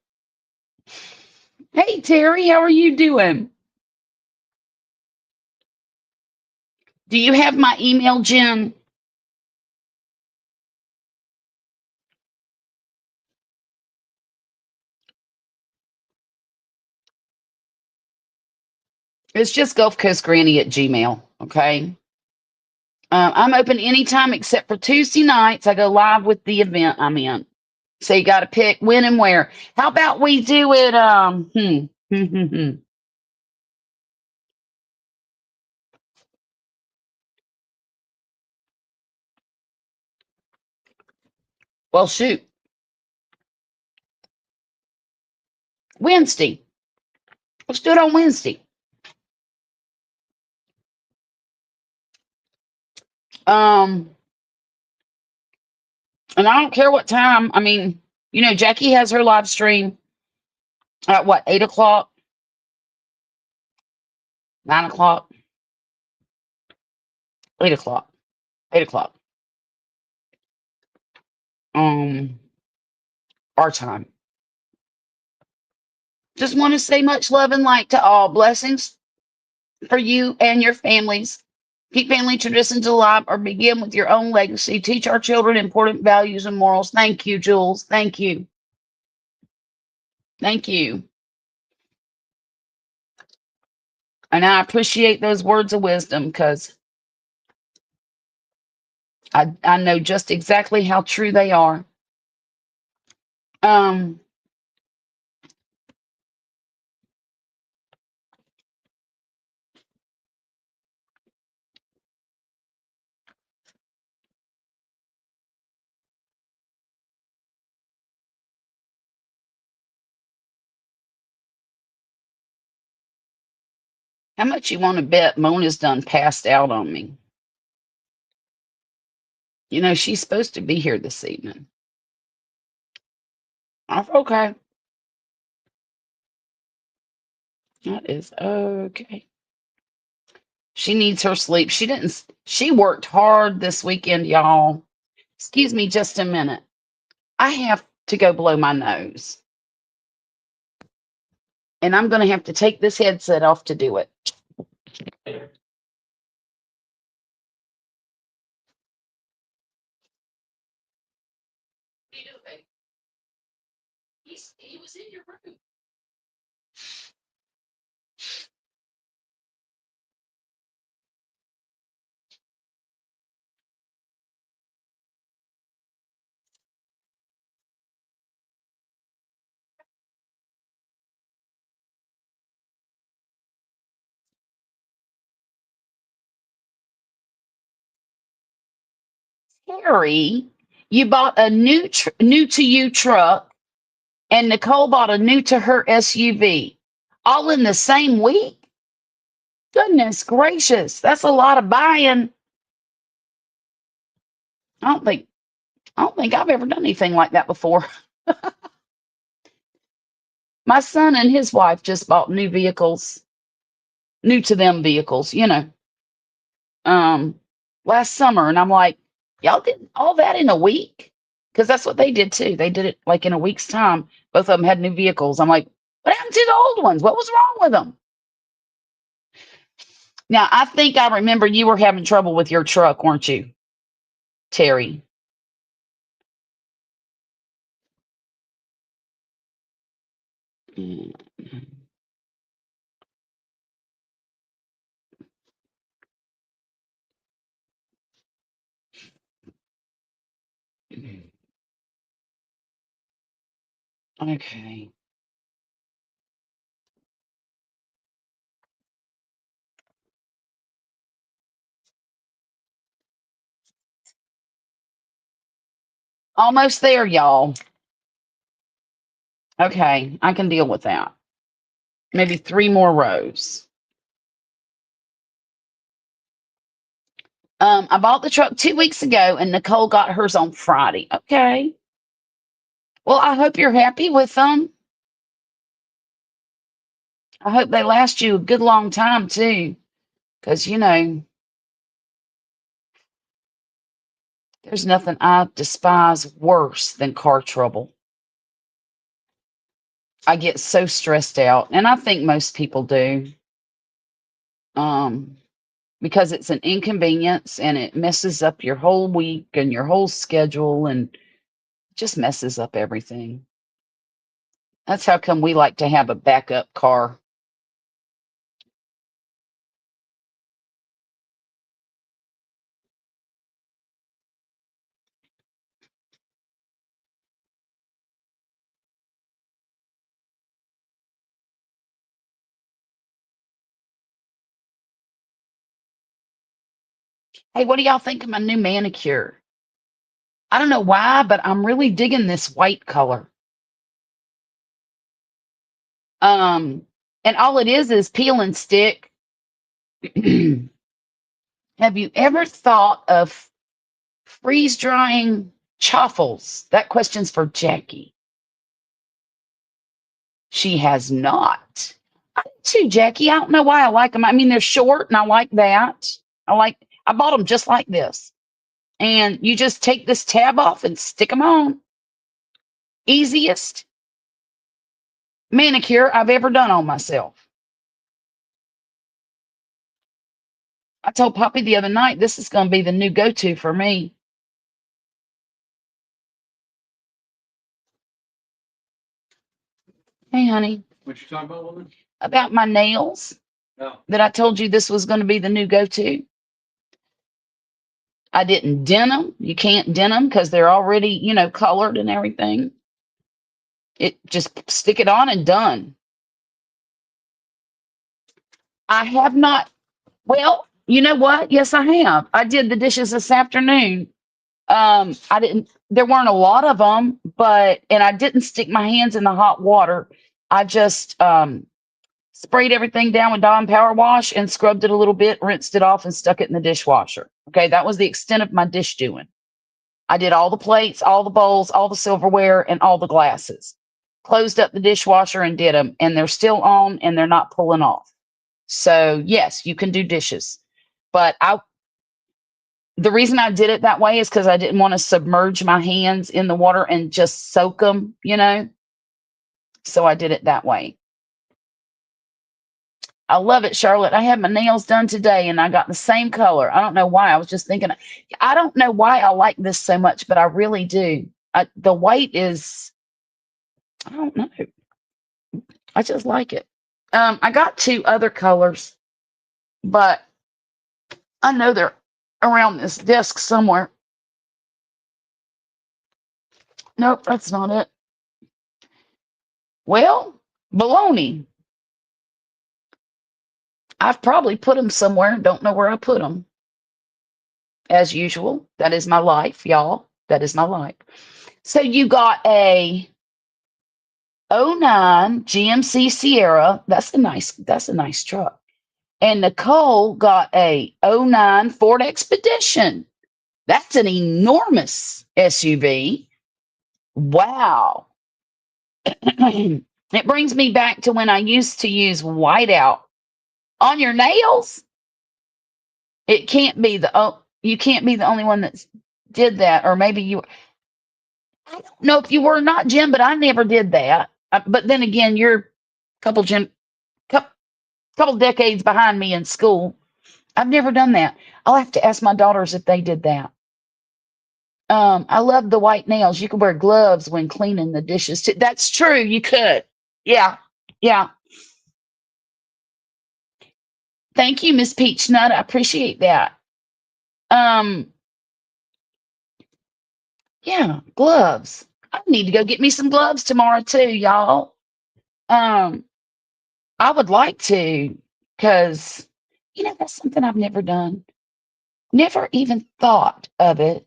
Hey, Terry, how are you doing? Do you have my email, Jen? It's just Gulf Coast Granny at Gmail. Okay. I'm open anytime except for Tuesday nights. I go live with the event I'm in. So you got to pick when and where. How about we do it? Well, shoot. Wednesday. Let's do it on Wednesday. Um, and I don't care what time. I mean, Jackie has her live stream at what, 8 o'clock, 9 o'clock, 8 o'clock, 8 o'clock. Um, our time. Just want to say much love and light to all. Blessings for you and your families. Keep family traditions alive or begin with your own legacy. Teach our children important values and morals. Thank you, Jules. Thank you. Thank you. And I appreciate those words of wisdom because I know just exactly how true they are. Um, how much you want to bet Mona's done passed out on me? She's supposed to be here this evening. Okay. That is okay. She needs her sleep. She worked hard this weekend, y'all. Excuse me just a minute. I have to go blow my nose. And I'm going to have to take this headset off to do it. He was in your room. Terry, you bought a new to you truck, and Nicole bought a new to her SUV, all in the same week. Goodness gracious, that's a lot of buying. I don't think I don't think I've ever done anything like that before. My son and his wife just bought new vehicles, new to them vehicles, um, last summer, and I'm like, y'all did all that in a week? Because that's what they did too. They did it like in a week's time. Both of them had new vehicles. I'm like, what happened to the old ones? What was wrong with them? Now, I think I remember you were having trouble with your truck, weren't you, Terry? Mm. Okay. Almost there, y'all. Okay, I can deal with that. Maybe 3 more rows. I bought the truck 2 weeks ago, and Nicole got hers on Friday. Okay. Well, I hope you're happy with them. I hope they last you a good long time too, because there's nothing I despise worse than car trouble. I get so stressed out, and I think most people do, um, because it's an inconvenience and it messes up your whole week and your whole schedule and just messes up everything. That's how come we like to have a backup car. Hey, what do y'all think of my new manicure? I don't know why, but I'm really digging this white color. Um, and all it is peel and stick. Have you ever thought of freeze drying chaffles? That question's for Jackie. She has not. I do too, Jackie. I don't know why I like them. I mean, they're short and I like that. I bought them just like this. And you just take this tab off and stick them on. Easiest manicure I've ever done on myself. I told Poppy the other night, this is going to be the new go-to for me. Hey, honey. What you talking about, woman? About my nails. No. That I told you this was going to be the new go-to. I didn't dent them. You can't dent them because they're already, colored and everything. It just stick it on and done. I have not. Well, you know what? Yes, I have. I did the dishes this afternoon. I didn't. There weren't a lot of them, and I didn't stick my hands in the hot water. I just sprayed everything down with Dawn Power Wash and scrubbed it a little bit, rinsed it off, and stuck it in the dishwasher. Okay, that was the extent of my dish doing. I did all the plates, all the bowls, all the silverware, and all the glasses. Closed up the dishwasher and did them, and they're still on and they're not pulling off. So yes, you can do dishes, but the reason I did it that way is because I didn't want to submerge my hands in the water and just soak them, So I did it that way. I love it, Charlotte. I had my nails done today and I got the same color. I don't know why. I was just thinking, I don't know why I like this so much, but I really do. The white is, I don't know. I just like it. I got two other colors, but I know they're around this desk somewhere. Nope, that's not it. Well, baloney. I've probably put them somewhere and don't know where I put them. As usual, that is my life, y'all. That is my life. So you got a '09 GMC Sierra. That's a nice truck. And Nicole got a '09 Ford Expedition. That's an enormous SUV. Wow. It brings me back to when I used to use whiteout on your nails. It can't be you can't be the only one that did that, or maybe you. I don't know if you were or not, Jim, but I never did that. But then again, you're a couple decades behind me in school. I've never done that. I'll have to ask my daughters if they did that. I love the white nails. You could wear gloves when cleaning the dishes too. That's true. You could. Yeah. Yeah. Thank you, Miss Peach Nut. I appreciate that. Um, yeah, gloves. I need to go get me some gloves tomorrow too, y'all. Um, I would like to, because that's something I've never done. Never even thought of it.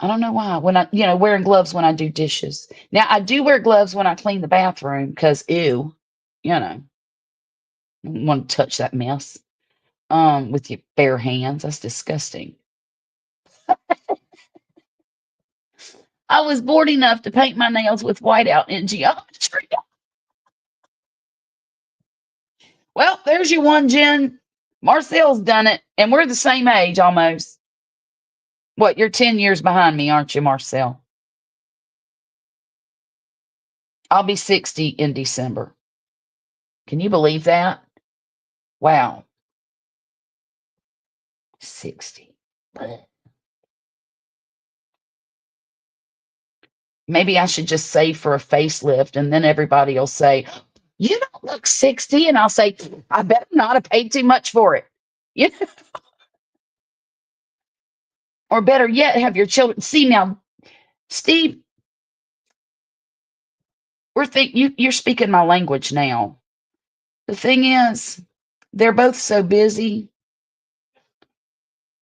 I don't know why. When wearing gloves when I do dishes. Now I do wear gloves when I clean the bathroom because ew, I don't want to touch that mess. With your bare hands. That's disgusting. I was bored enough to paint my nails with whiteout in geometry. Well, there's your one, Jen. Marcel's done it, and we're the same age almost. What, you're 10 years behind me, aren't you, Marcel? I'll be 60 in December. Can you believe that? Wow. 60. Maybe I should just save for a facelift, and then everybody will say, "You don't look 60." And I'll say, "I better not have paid too much for it." You know? Or better yet, have your children see now, Steve, you're speaking my language now. The thing is, they're both so busy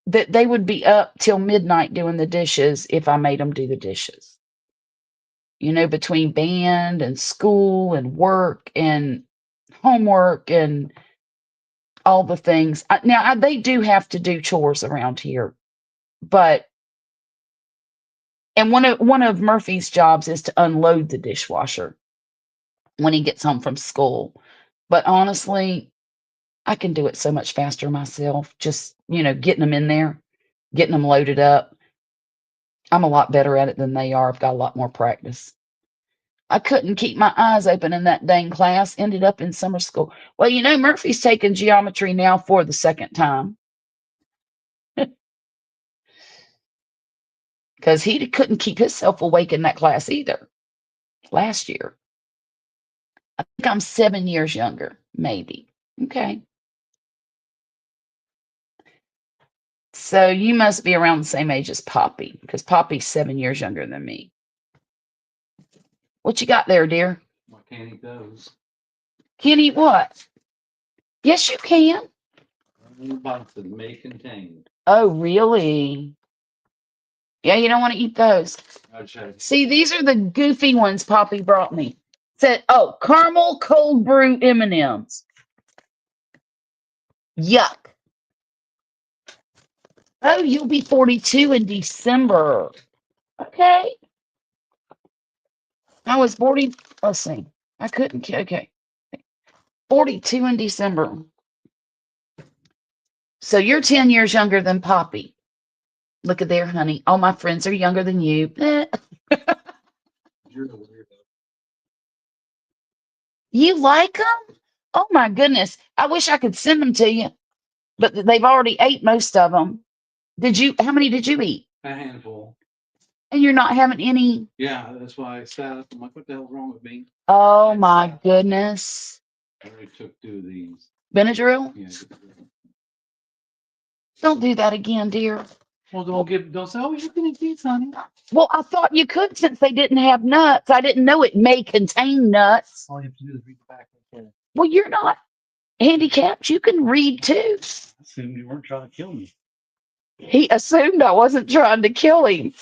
that they would be up till midnight doing the dishes if I made them do the dishes. Between band and school and work and homework and all the things. Now, they do have to do chores around here, but and one of Murphy's jobs is to unload the dishwasher when he gets home from school. But honestly, I can do it so much faster myself. Just getting them in there, getting them loaded up. I'm a lot better at it than they are. I've got a lot more practice. I couldn't keep my eyes open in that dang class. Ended up in summer school. Well, Murphy's taking geometry now for the second time because he couldn't keep himself awake in that class either last year. I think I'm 7 years younger, maybe. Okay. So you must be around the same age as Poppy, because Poppy's 7 years younger than me. What you got there, dear? I can't eat those. Can't eat what? Yes, you can. Box that may contain. Oh, really? Yeah, you don't want to eat those. Okay. See, these are the goofy ones Poppy brought me. Said, "Oh, caramel cold brew M&Ms." Yuck. Oh, you'll be 42 in December. Okay. I was 40. Let's see. I couldn't. Okay. 42 in December. So you're 10 years younger than Poppy. Look at there, honey. All my friends are younger than you. You're the weirdo. You like them? Oh my goodness. I wish I could send them to you, but they've already ate most of them. How many did you eat? A handful. And you're not having any. Yeah, that's why I sat up. I'm like, what the hell's wrong with me? Oh my goodness. I already took 2 of these. Benadryl? Yeah. Don't do that again, dear. Well, don't say, oh, you're getting these, honey. Well, I thought you could since they didn't have nuts. I didn't know it may contain nuts. All you have to do is read the back right there. Well, you're not handicapped. You can read too. I assumed you weren't trying to kill me. He assumed I wasn't trying to kill him.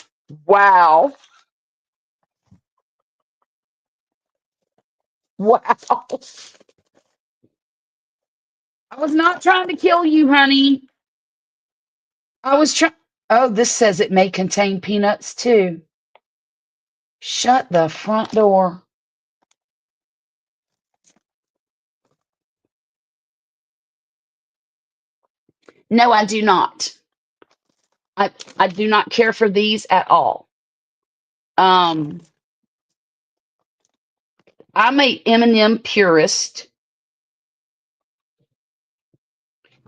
Wow. Wow. I was not trying to kill you, honey. I was trying. Oh, this says it may contain peanuts too. Shut the front door. No, I do not. I do not care for these at all. I'm a M&M purist.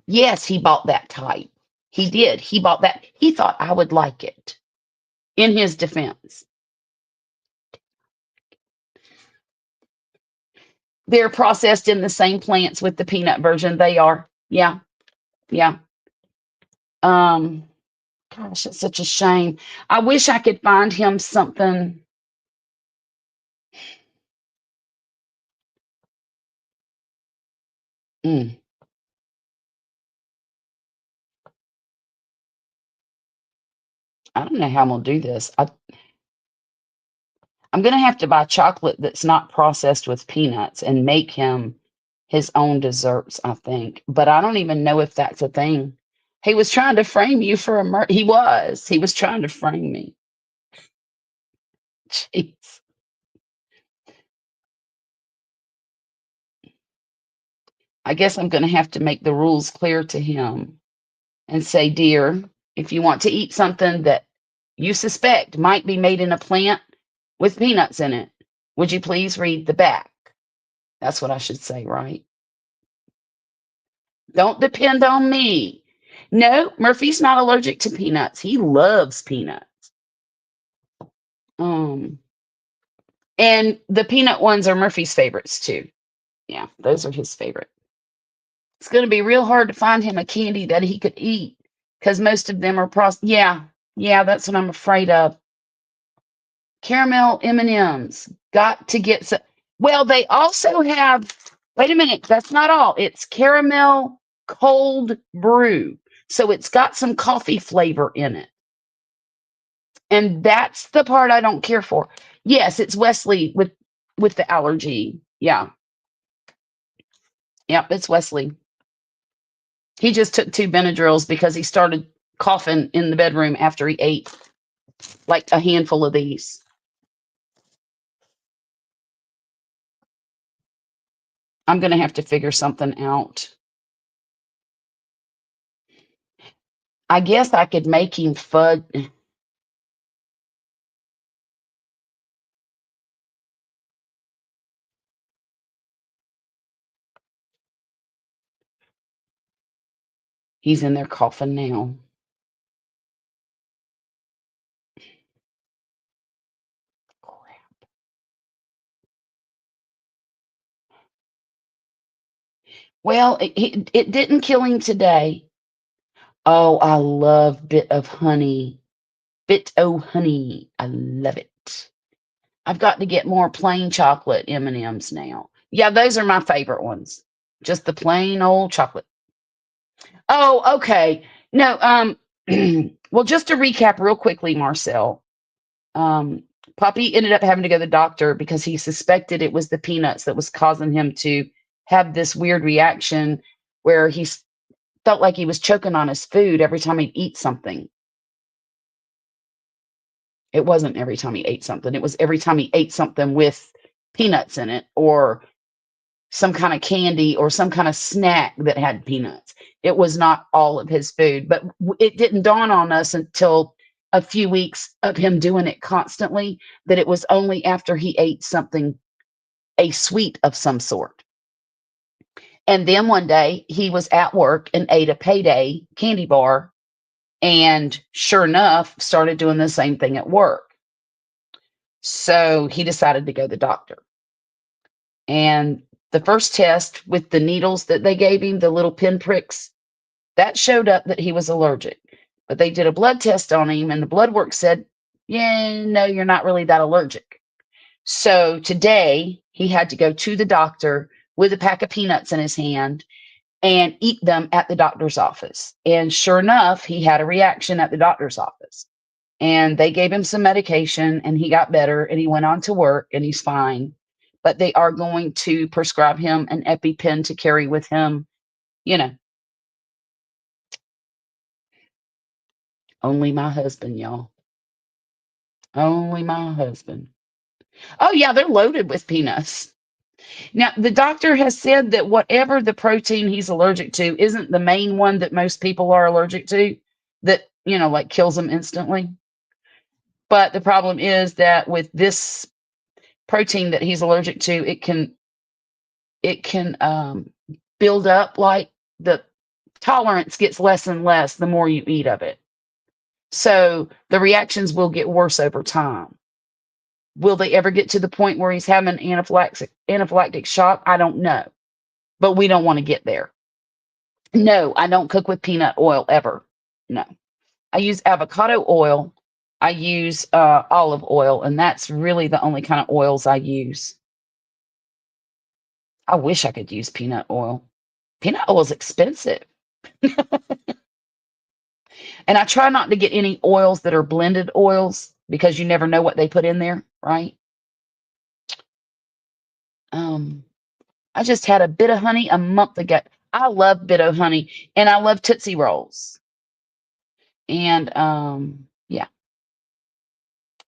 Yes, he bought that type. He did. He bought that. He thought I would like it. In his defense, they're processed in the same plants with the peanut version. They are. Yeah. Yeah. Gosh, it's such a shame. I wish I could find him something. Mm, I don't know how I'm gonna do this. I'm gonna have to buy chocolate that's not processed with peanuts and make him his own desserts, I think. But I don't even know if that's a thing. He was trying to frame you for a murder. He was. He was trying to frame me. Jeez. I guess I'm going to have to make the rules clear to him and say, dear, if you want to eat something that you suspect might be made in a plant with peanuts in it, would you please read the back? That's what I should say, right? Don't depend on me. No, Murphy's not allergic to peanuts. He loves peanuts. And the peanut ones are Murphy's favorites too. Yeah, those are his favorite. It's going to be real hard to find him a candy that he could eat because most of them are processed. Yeah, that's what I'm afraid of. Caramel M&Ms. Got to get some. Well, they also have. Wait a minute, that's not all. It's caramel cold brew, so it's got some coffee flavor in it, and that's the part I don't care for. Yes, it's Wesley with the allergy. Yeah, yep, it's Wesley. He just took 2 Benadryls because he started coughing in the bedroom after he ate like a handful of these. I'm going to have to figure something out. I guess I could make him fudge. He's in there coughing now. Crap. Well, it didn't kill him today. Oh, I love Bit of Honey. Bit o' Honey. I love it. I've got to get more plain chocolate M&Ms now. Yeah, those are my favorite ones. Just the plain old chocolate. Oh, okay. No, well, just to recap real quickly, Marcel. Poppy ended up having to go to the doctor because he suspected it was the peanuts that was causing him to have this weird reaction where he felt like he was choking on his food every time he'd eat something. It wasn't every time he ate something. It was every time he ate something with peanuts in it or some kind of candy or some kind of snack that had peanuts. It was not all of his food, but it didn't dawn on us until a few weeks of him doing it constantly that it was only after he ate something, a sweet of some sort. And then one day he was at work and ate a Payday candy bar and sure enough started doing the same thing at work. So he decided to go to the doctor. And the first test with the needles that they gave him, the little pinpricks, that showed up that he was allergic. But they did a blood test on him, and the blood work said, yeah, no, you're not really that allergic. So today he had to go to the doctor with a pack of peanuts in his hand and eat them at the doctor's office. And sure enough, he had a reaction at the doctor's office. And they gave him some medication and he got better and he went on to work and he's fine. But they are going to prescribe him an EpiPen to carry with him. You know, only my husband, y'all. Only my husband. Oh, yeah, they're loaded with peanuts. Now, the doctor has said that whatever the protein he's allergic to isn't the main one that most people are allergic to, that, like kills them instantly. But the problem is that with this protein that he's allergic to, it can build up, like the tolerance gets less and less the more you eat of it. So the reactions will get worse over time. Will they ever get to the point where he's having anaphylactic shock? I don't know. But we don't want to get there. No, I don't cook with peanut oil ever. No. I use avocado oil. I use olive oil, and that's really the only kind of oils I use. I wish I could use peanut oil. Peanut oil is expensive. And I try not to get any oils that are blended oils because you never know what they put in there, right? I just had a bit of honey a month ago. I love bit of honey, and I love Tootsie Rolls. And yeah.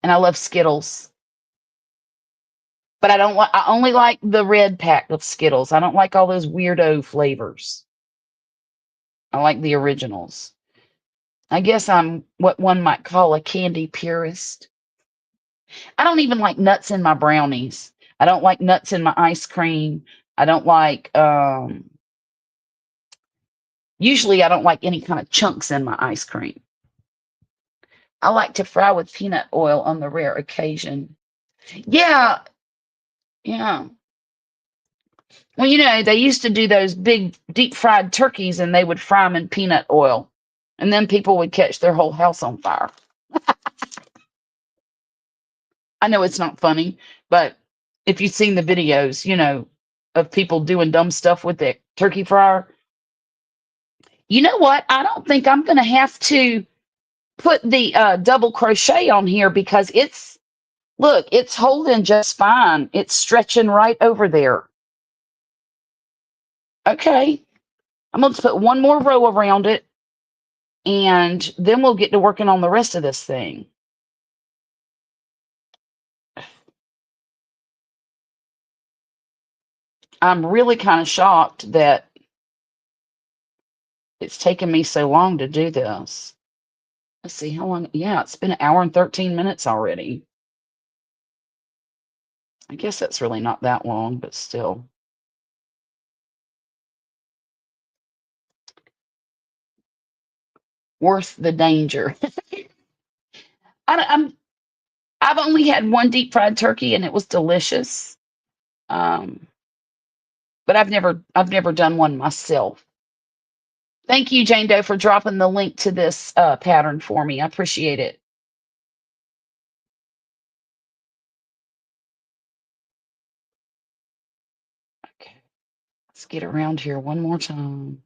And I love Skittles. But I only like the red pack of Skittles. I don't like all those weirdo flavors. I like the originals. I guess I'm what one might call a candy purist. I don't even like nuts in my brownies. I don't like nuts in my ice cream. I don't like usually I don't like any kind of chunks in my ice cream. I like to fry with peanut oil on the rare occasion. Yeah, yeah. Well, they used to do those big deep fried turkeys and they would fry them in peanut oil. And then people would catch their whole house on fire. I know it's not funny, but if you've seen the videos, of people doing dumb stuff with the turkey fryer, you know what? I don't think I'm going to have to put the double crochet on here because it's holding just fine. It's stretching right over there. Okay. I'm going to put one more row around it and then we'll get to working on the rest of this thing. I'm really kind of shocked that it's taken me so long to do this. Let's see how long. Yeah, it's been 1 hour and 13 minutes already. I guess that's really not that long, but still. Worth the danger. I've only had one deep fried turkey and it was delicious. But I've never done one myself. Thank you, Jane Doe, for dropping the link to this pattern for me. I appreciate it. Okay, let's get around here one more time.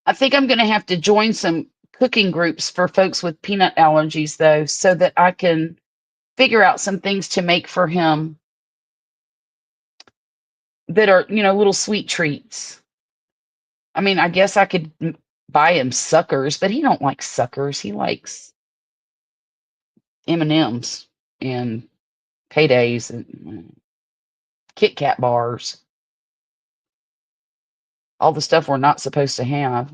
I think I'm going to have to join some cooking groups for folks with peanut allergies, though, so that I can figure out some things to make for him that are, little sweet treats. I mean, I guess I could buy him suckers, but he don't like suckers. He likes M&Ms and paydays and Kit Kat bars. All the stuff we're not supposed to have.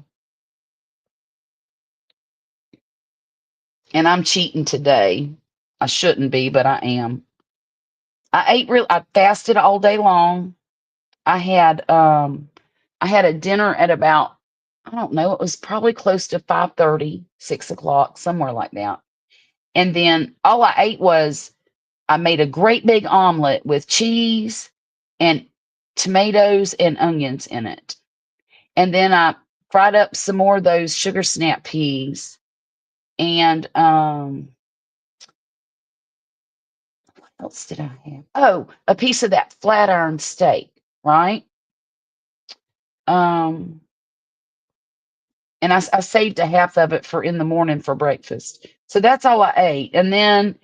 And I'm cheating today. I shouldn't be, but I am. I fasted all day long. I had I had a dinner at about, I don't know, it was probably close to 5:30, 6 o'clock, somewhere like that. And then all I ate was, I made a great big omelet with cheese and tomatoes and onions in it. And then I fried up some more of those sugar snap peas and what else did I have? Oh, a piece of that flat iron steak, right? Um and I saved a half of it for in the morning for breakfast. So that's all I ate. And then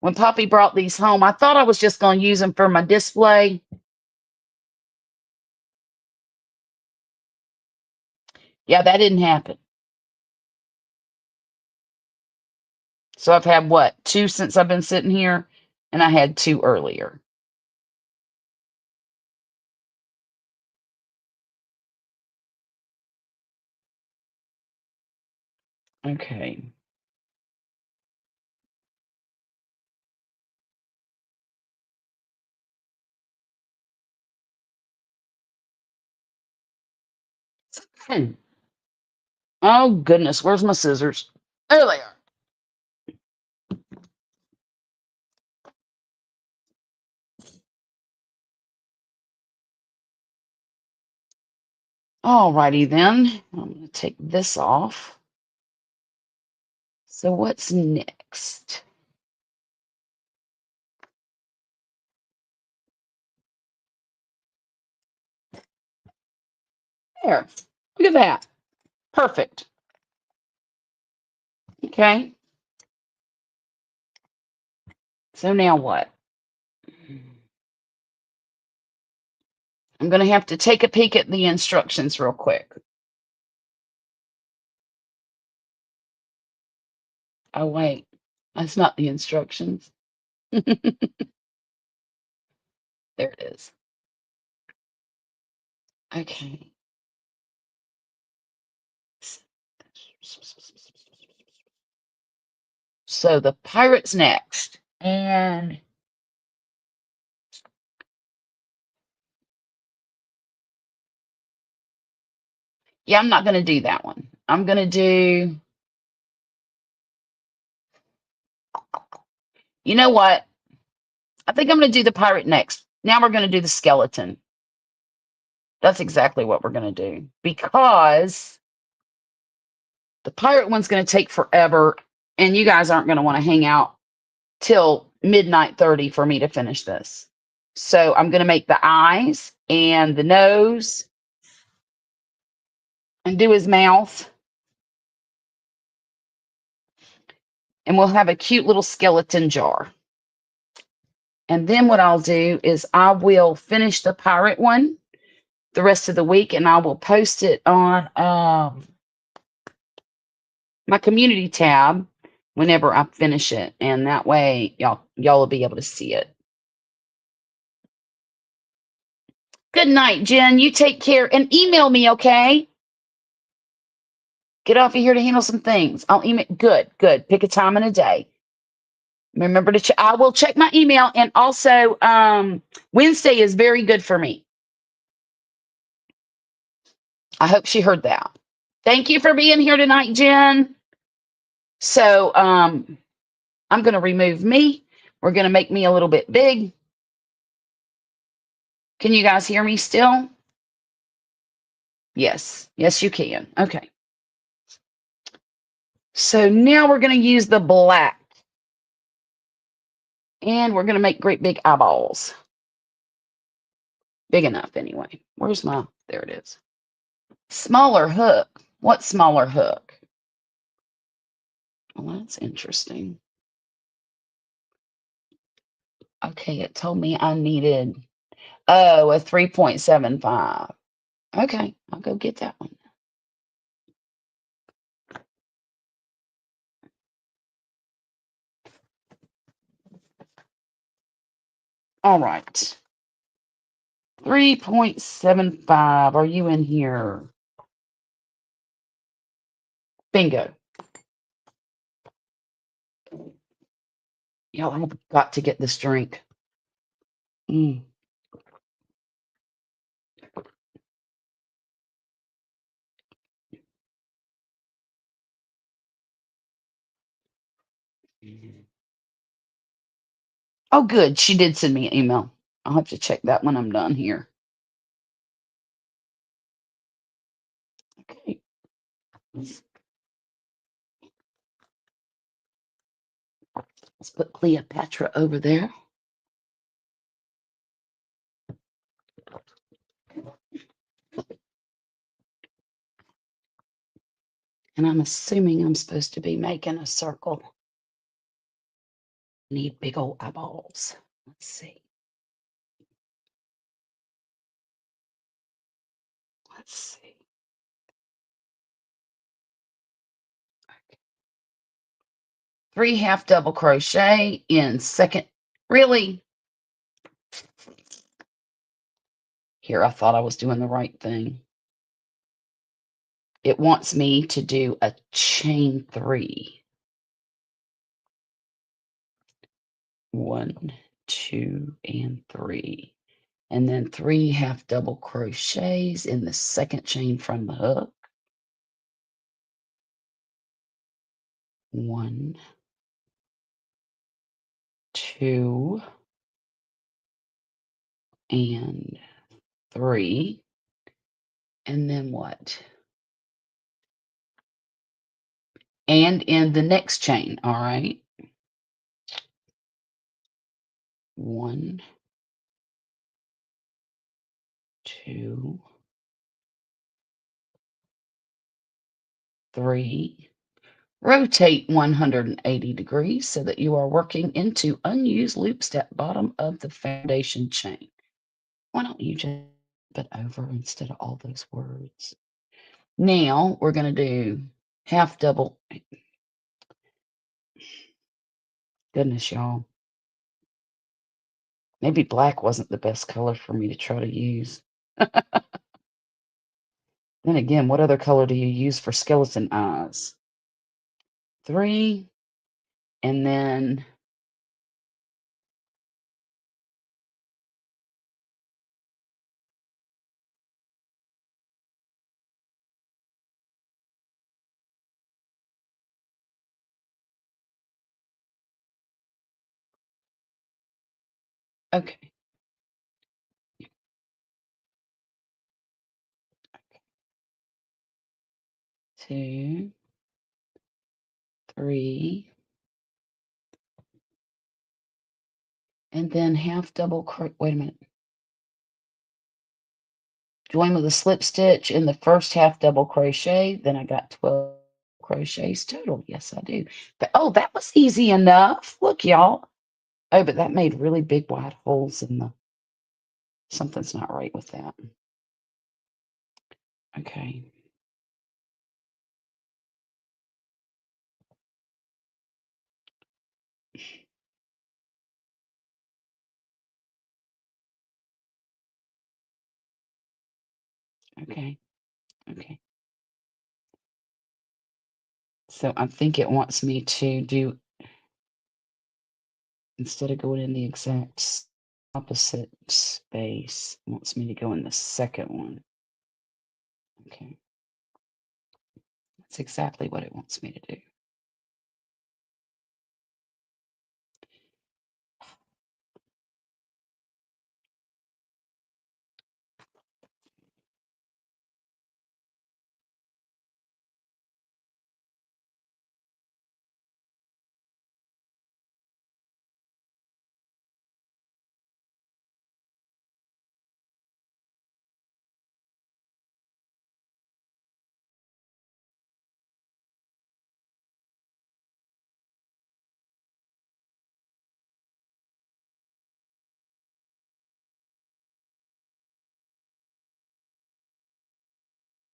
when Poppy brought these home, I thought I was just going to use them for my display. Yeah, that didn't happen. So I've had what, two since I've been sitting here, and I had two earlier. Okay. Hmm. Oh goodness, where's my scissors? There they are. Alrighty then. I'm going to take this off. So what's next? There. Look at that. Perfect. Okay. So now what? I'm going to have to take a peek at the instructions real quick. Oh, wait. That's not the instructions. There it is. Okay. So the pirate's next. And yeah, I'm not going to do that one. I'm going to do, you know what? I think I'm going to do the pirate next. Now we're going to do the skeleton. That's exactly what we're going to do because the pirate one's going to take forever and you guys aren't going to want to hang out till midnight 30 for me to finish this. So I'm going to make the eyes and the nose and do his mouth. And we'll have a cute little skeleton jar. And then what I'll do is I will finish the pirate one the rest of the week and I will post it on my community tab whenever I finish it. And that way y'all will be able to see it. Good night, Jen. You take care and email me, okay? Get off of here to handle some things. I'll email. Good, good. Pick a time and a day. Remember to I will check my email, and also Wednesday is very good for me. I hope she heard that. Thank you for being here tonight, Jen. So I'm going to remove me. We're going to make me a little bit big. Can you guys hear me still? Yes. Yes, you can. Okay. So now we're going to use the black. And we're going to make great big eyeballs. Big enough anyway. Where's my, there it is. Smaller hook. What smaller hook? Well, that's interesting. Okay, it told me I needed, oh, a 3.75. Okay, I'll go get that one. All right. 3.75. Are you in here? Bingo. Y'all have got to get this drink. Mm. Oh, good. She did send me an email. I'll have to check that when I'm done here. Okay. Let's put Cleopatra over there. And I'm assuming I'm supposed to be making a circle. Need big old eyeballs. Let's see. Let's see. Okay. 3 half double crochet in second. Really? Here, I thought I was doing the right thing. It wants me to do a chain 3. 1, 2, and 3. And then 3 half double crochets in the second chain from the hook. 1, 2, and 3. And then what? And in the next chain, all right? 1, 2, 3. Rotate 180 degrees so that you are working into unused loops at bottom of the foundation chain. Why don't you just put over instead of all those words? Now we're going to do half double. Goodness, y'all. Maybe black wasn't the best color for me to try to use. Then again, what other color do you use for skeleton eyes? 3, and then okay. 2, 3, and then half double wait a minute. Join with a slip stitch in the first half double crochet. Then I got 12 crochets total. Yes, I do. But, oh, that was easy enough. Look, y'all. Oh, but that made really big wide holes in the, something's not right with that. Okay. Okay. Okay. So I think it wants me to do, instead of going in the exact opposite space, it wants me to go in the second one. Okay. That's exactly what it wants me to do.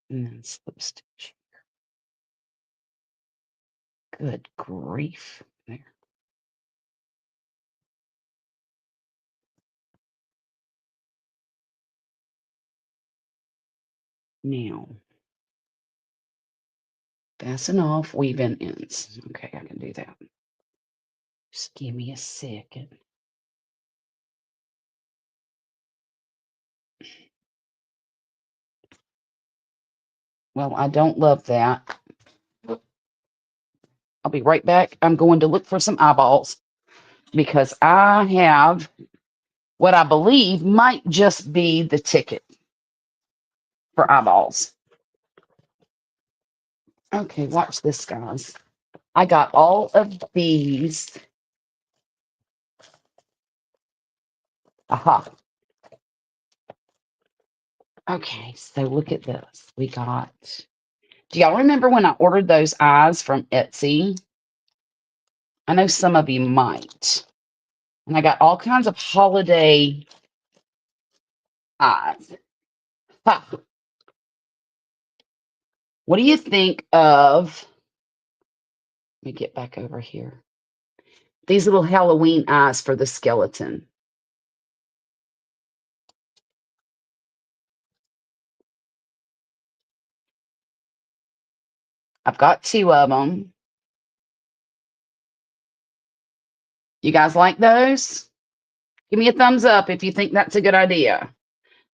And then slip stitch. Good grief. There. Now, fasten off, weave in ends. Okay, I can do that. Just give me a second. Well, I don't love that. I'll be right back. I'm going to look for some eyeballs because I have what I believe might just be the ticket for eyeballs. Okay, watch this, guys. I got all of these. Aha. Okay, so look at this. We got. Do y'all remember when I ordered those eyes from Etsy? I know some of you might. And I got all kinds of holiday eyes. Ha. What do you think of? Let me get back over here. These little Halloween eyes for the skeleton. I've got 2 of them. You guys like those? Give me a thumbs up if you think that's a good idea.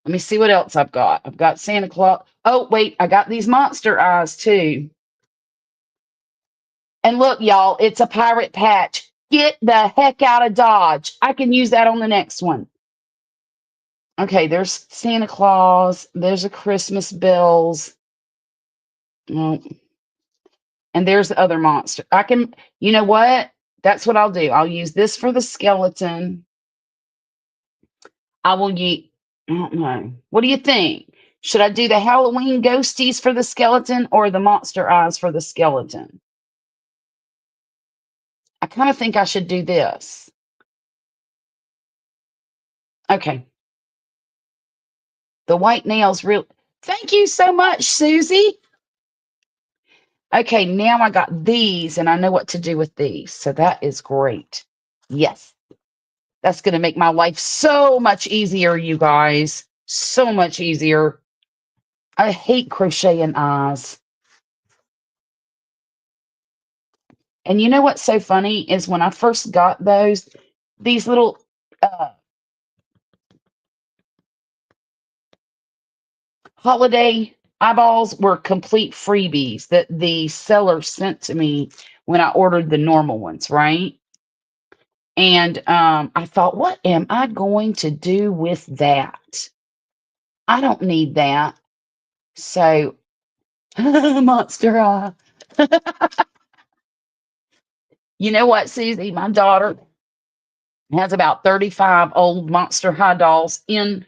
Let me see what else I've got. I've got Santa Claus. Oh, wait, I got these monster eyes too. And look, y'all, it's a pirate patch. Get the heck out of Dodge. I can use that on the next one. Okay, there's Santa Claus. There's a Christmas bells. Oh, and there's the other monster. I can, you know what? That's what I'll do. I'll use this for the skeleton. I will use, I don't know. What do you think? Should I do the Halloween ghosties for the skeleton or the monster eyes for the skeleton? I kind of think I should do this. Okay. The white nails real. Thank you so much, Susie. Okay, now I got these and I know what to do with these. So that is great. Yes. That's going to make my life so much easier, you guys. So much easier. I hate crocheting eyes. And you know what's so funny is when I first got those, these little holiday eyeballs were complete freebies that the seller sent to me when I ordered the normal ones, right? And I thought, what am I going to do with that? I don't need that. So, monster eye. You know what, Susie? My daughter has about 35 old monster high dolls in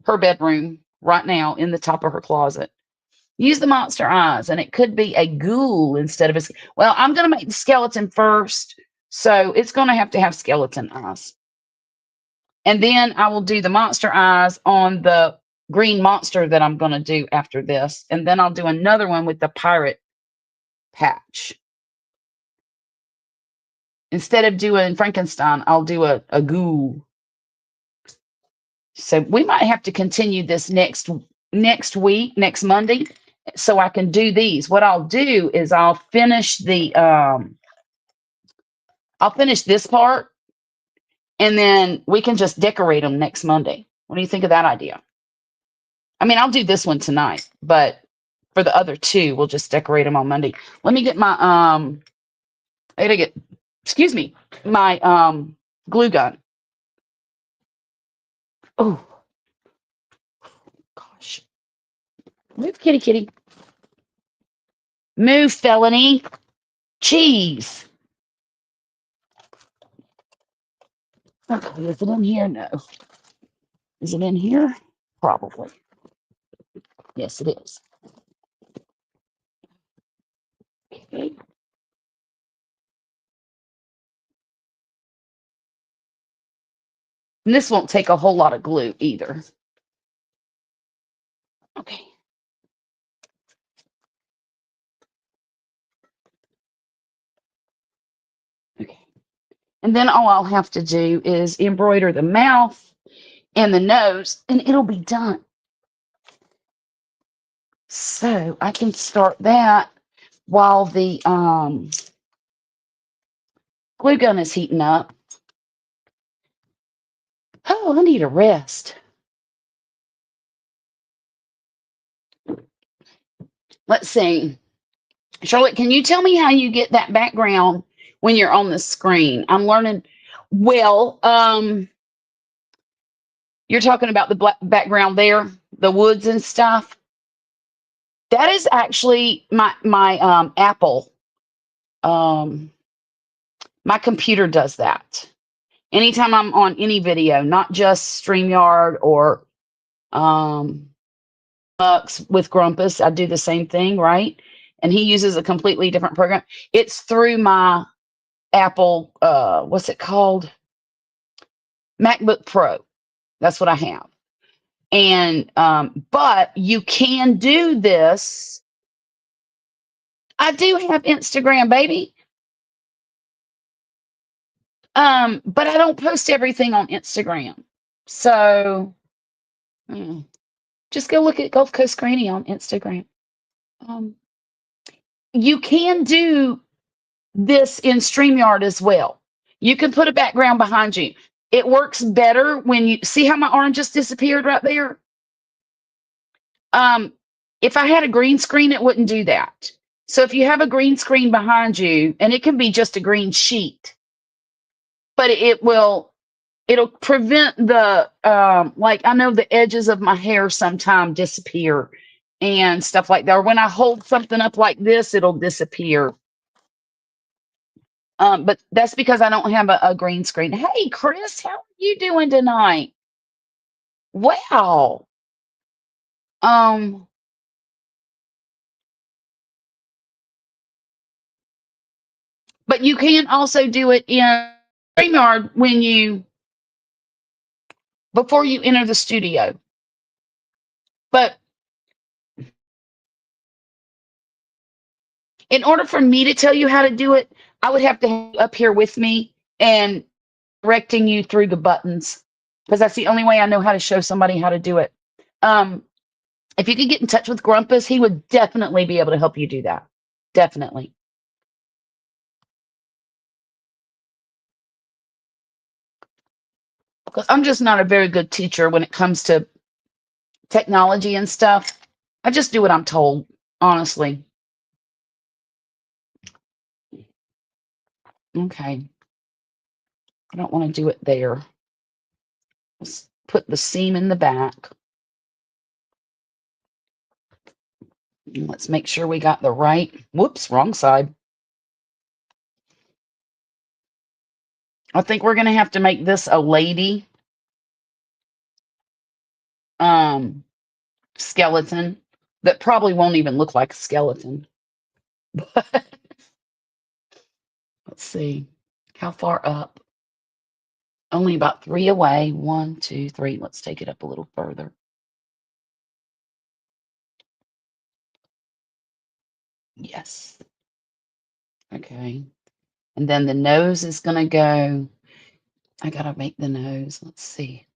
her bedroom right now in the top of her closet. Use the monster eyes, and it could be a ghoul instead of a. Well, I'm going to make the skeleton first, so it's going to have skeleton eyes. And then I will do the monster eyes on the green monster that I'm going to do after this. And then I'll do another one with the pirate patch. Instead of doing Frankenstein, I'll do a ghoul. So we might have to continue this next week, next Monday, so I can do these. What I'll do is I'll finish this part, and then we can just decorate them next Monday. What do you think of that idea? I mean, I'll do this one tonight, but for the other 2, we'll just decorate them on Monday. Let me get my I gotta get, excuse me, my glue gun. Oh gosh. Move, kitty kitty. Move, felony. Cheese. Okay, is it in here? No. Is it in here? Probably. Yes, it is. Okay. And this won't take a whole lot of glue either. Okay. Okay. And then all I'll have to do is embroider the mouth and the nose, and it'll be done. So I can start that while the glue gun is heating up. Oh, I need a rest. Let's see. Charlotte, can you tell me how you get that background when you're on the screen? I'm learning. Well, you're talking about the black background there, the woods and stuff. That is actually my Apple. Um, my computer does that. Anytime I'm on any video, not just StreamYard or with Grumpus, I do the same thing, right? And he uses a completely different program. It's through my Apple, what's it called? MacBook Pro. That's what I have. And but you can do this. I do have Instagram, baby. But I don't post everything on Instagram. So just go look at Gulf Coast Granny on Instagram. You can do this in StreamYard as well. You can put a background behind you. It works better when you see how my orange just disappeared right there. If I had a green screen, it wouldn't do that. So if you have a green screen behind you, and it can be just a green sheet, but it'll prevent the like, I know the edges of my hair sometimes disappear and stuff like that. Or when I hold something up like this, it'll disappear. But that's because I don't have a green screen. Hey, Chris, how are you doing tonight? Wow. But you can also do it in StreamYard before you enter the studio. But in order for me to tell you how to do it, I would have to have you up here with me and directing you through the buttons, because that's the only way I know how to show somebody how to do it. If you could get in touch with Grumpus, he would definitely be able to help you do that. Definitely. Because I'm just not a very good teacher when it comes to technology and stuff. I just do what I'm told, honestly. Okay. I don't want to do it there. Let's put the seam in the back. And let's make sure we got the right, whoops, wrong side. I think we're going to have to make this a lady skeleton that probably won't even look like a skeleton. But let's see. How far up? Only about 3 away. 1, 2, 3. Let's take it up a little further. Yes. Okay. And then the nose is going to go. I got to make the nose. Let's see.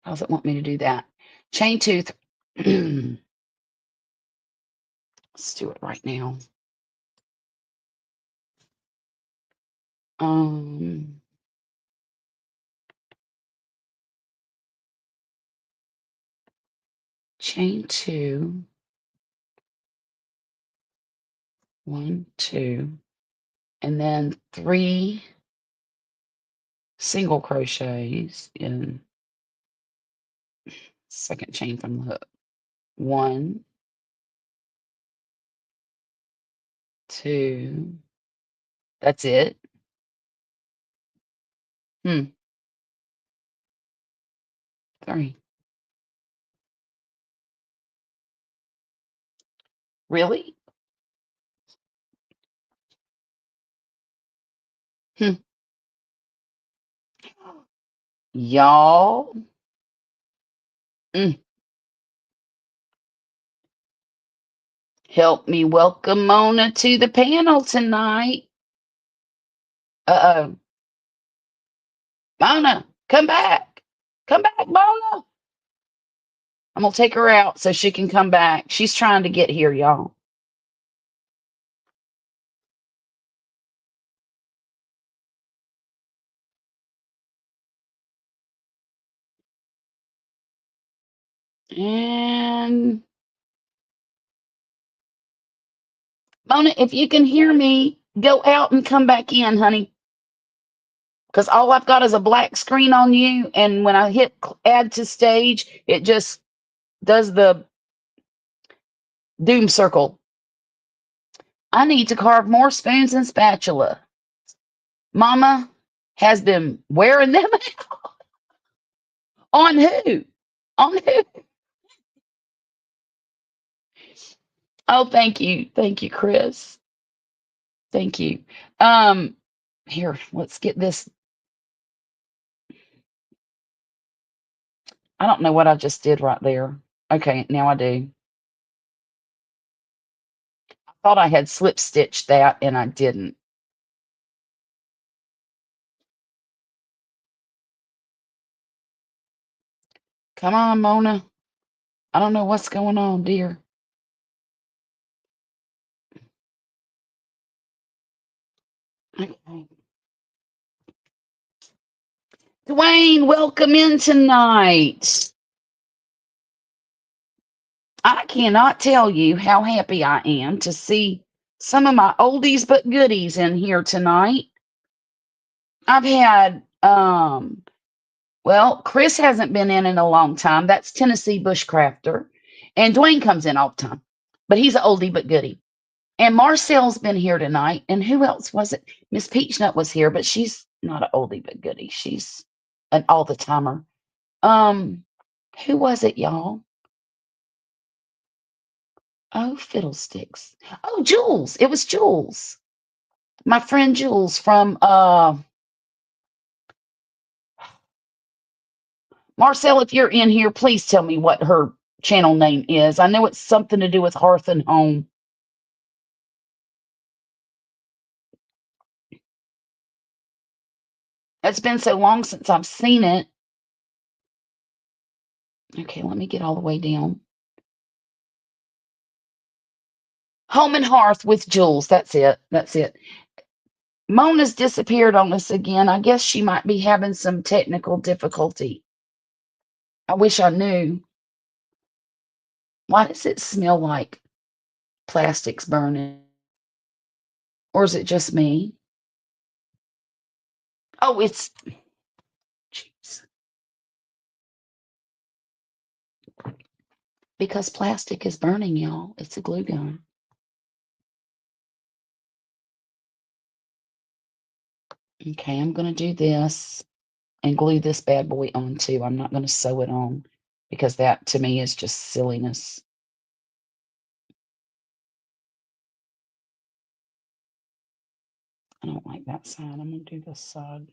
How does it want me to do that? Chain tooth. Let's do it right now. Chain 2. 1, 2, and then 3 single crochets in second chain from the hook. 1, 2. That's it. 3. Really? Y'all. Help me welcome Mona to the panel tonight. Uh-oh. Mona, come back. Come back, Mona. I'm going to take her out so she can come back. She's trying to get here, y'all. And Mona, if you can hear me, go out and come back in, honey. Because all I've got is a black screen on you. And when I hit add to stage, it just does the doom circle. I need to carve more spoons and spatula. Mama has been wearing them on who? On who? Oh, thank you. Thank you, Chris. Thank you. Um, Here, let's get this. I don't know what I just did right there. Okay, now I do. I thought I had slip stitched that and I didn't. Come on, Mona. I don't know what's going on, dear. Okay. Dwayne, welcome in tonight. I cannot tell you how happy I am to see some of my oldies but goodies in here tonight. I've had well, Chris hasn't been in a long time. That's Tennessee Bushcrafter. And Dwayne comes in all the time. But he's an oldie but goodie. And Marcel's been here tonight. And who else was it? Miss Peachnut was here, but she's not an oldie but goodie. She's an all the timer. Who was it, y'all? Oh, fiddlesticks. Oh, Jules. It was Jules. My friend Jules from Marcel, if you're in here, please tell me what her channel name is. I know it's something to do with Hearth and Home. It's been so long since I've seen it. Okay, let me get all the way down. Home and Hearth with Jules. That's it. That's it. Mona's disappeared on us again. I guess she might be having some technical difficulty. I wish I knew. Why does it smell like plastic's burning? Or is it just me? Oh, it's. Jeez. Because plastic is burning, y'all. It's a glue gun. Okay, I'm going to do this and glue this bad boy on too. I'm not going to sew it on because that to me is just silliness. I don't like that side. I'm going to do this side.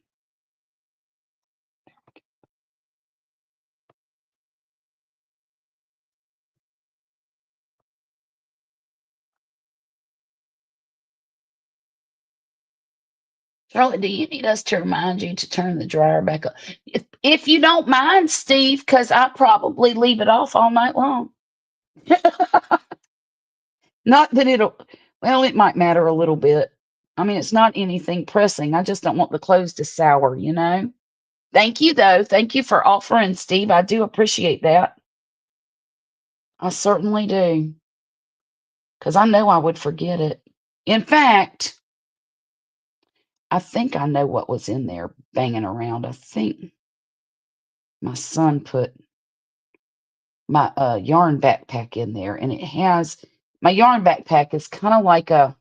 Charlotte, do you need us to remind you to turn the dryer back up? If you don't mind, Steve, because I probably leave it off all night long. Not that well, it might matter a little bit. I mean, it's not anything pressing. I just don't want the clothes to sour, you know? Thank you, though. Thank you for offering, Steve. I do appreciate that. I certainly do. Because I know I would forget it. In fact, I think I know what was in there banging around. I think my son put my yarn backpack in there, and it has my yarn backpack is kind of like a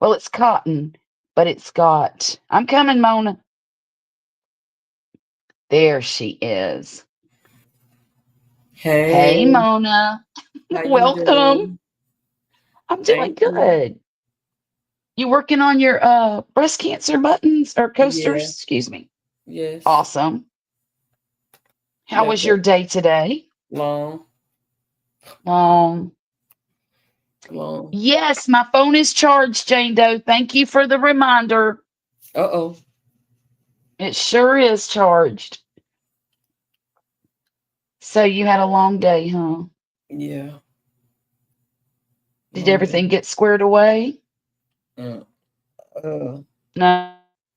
well, it's cotton, but it's got. I'm coming, Mona. There she is. Hey, Hey, Mona. how you Welcome. doing? I'm doing Thank you. good. You working on your breast cancer buttons or coasters? Yeah, Excuse me. yes. Awesome. How Got was your the day today? long, Um, long. yes, my phone is charged, Jane Doe. Thank you for the reminder. Uh-oh. It sure is charged. So you had a long day, huh? Yeah, Did long day. everything get squared away? Uh, uh, No,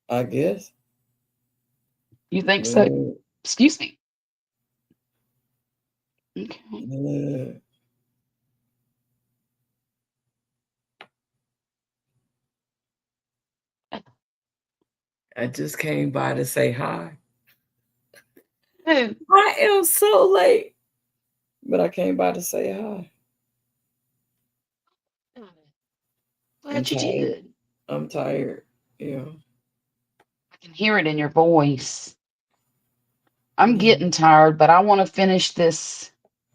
I guess. you think so? Uh, Excuse me. Okay. Uh, I just came by to say hi. Who? I am so late, but I came by to say hi. I'm Glad you tired. did. I'm tired. Yeah. I can hear it in your voice. I'm Yeah. getting tired, but I want to finish this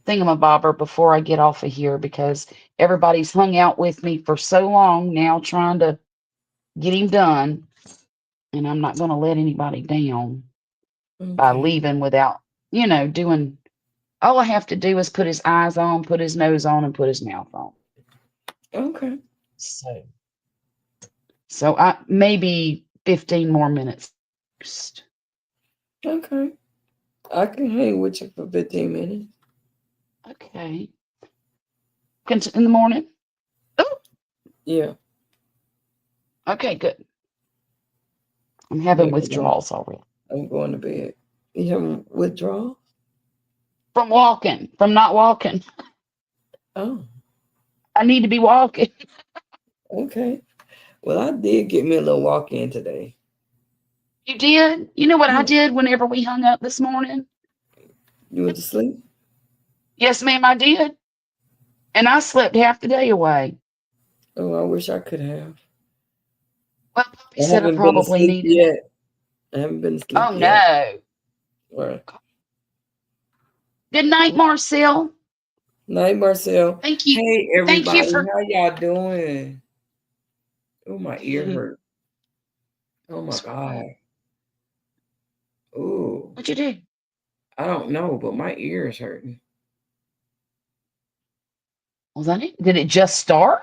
thingamabobber before I get off of here because everybody's hung out with me for so long now trying to get him done. And I'm not going to let anybody down by Okay. leaving without, doing. All I have to do is put his eyes on, put his nose on, and put his mouth on. Okay. So, so I maybe 15 more minutes. Okay. I can hang with you for 15 minutes. Okay. In the morning. Oh, Yeah. okay, good. I'm having Yeah. 'Cause withdrawals already I'm going to bed. You having withdrawal? from not walking. Oh, I need to be walking. okay. Well, I did get me a little walk in today. You did? You know what I Yeah. did whenever we hung up this morning? You went to sleep? Yes, ma'am, I did. And I slept half the day away. Oh, I wish I could have. Well, Poppy I said I haven't been probably asleep needed it. yet. I haven't been asleep Oh, yet. no. Right. Good night, Marcel. Night, Marcel. Thank you. Hey, Thank you everybody. for. How y'all doing? Oh, my ear hurt. Oh, my What's wrong? God. Oh, What'd you do? I don't know, but my ear is hurting. Was that it? Did it just start?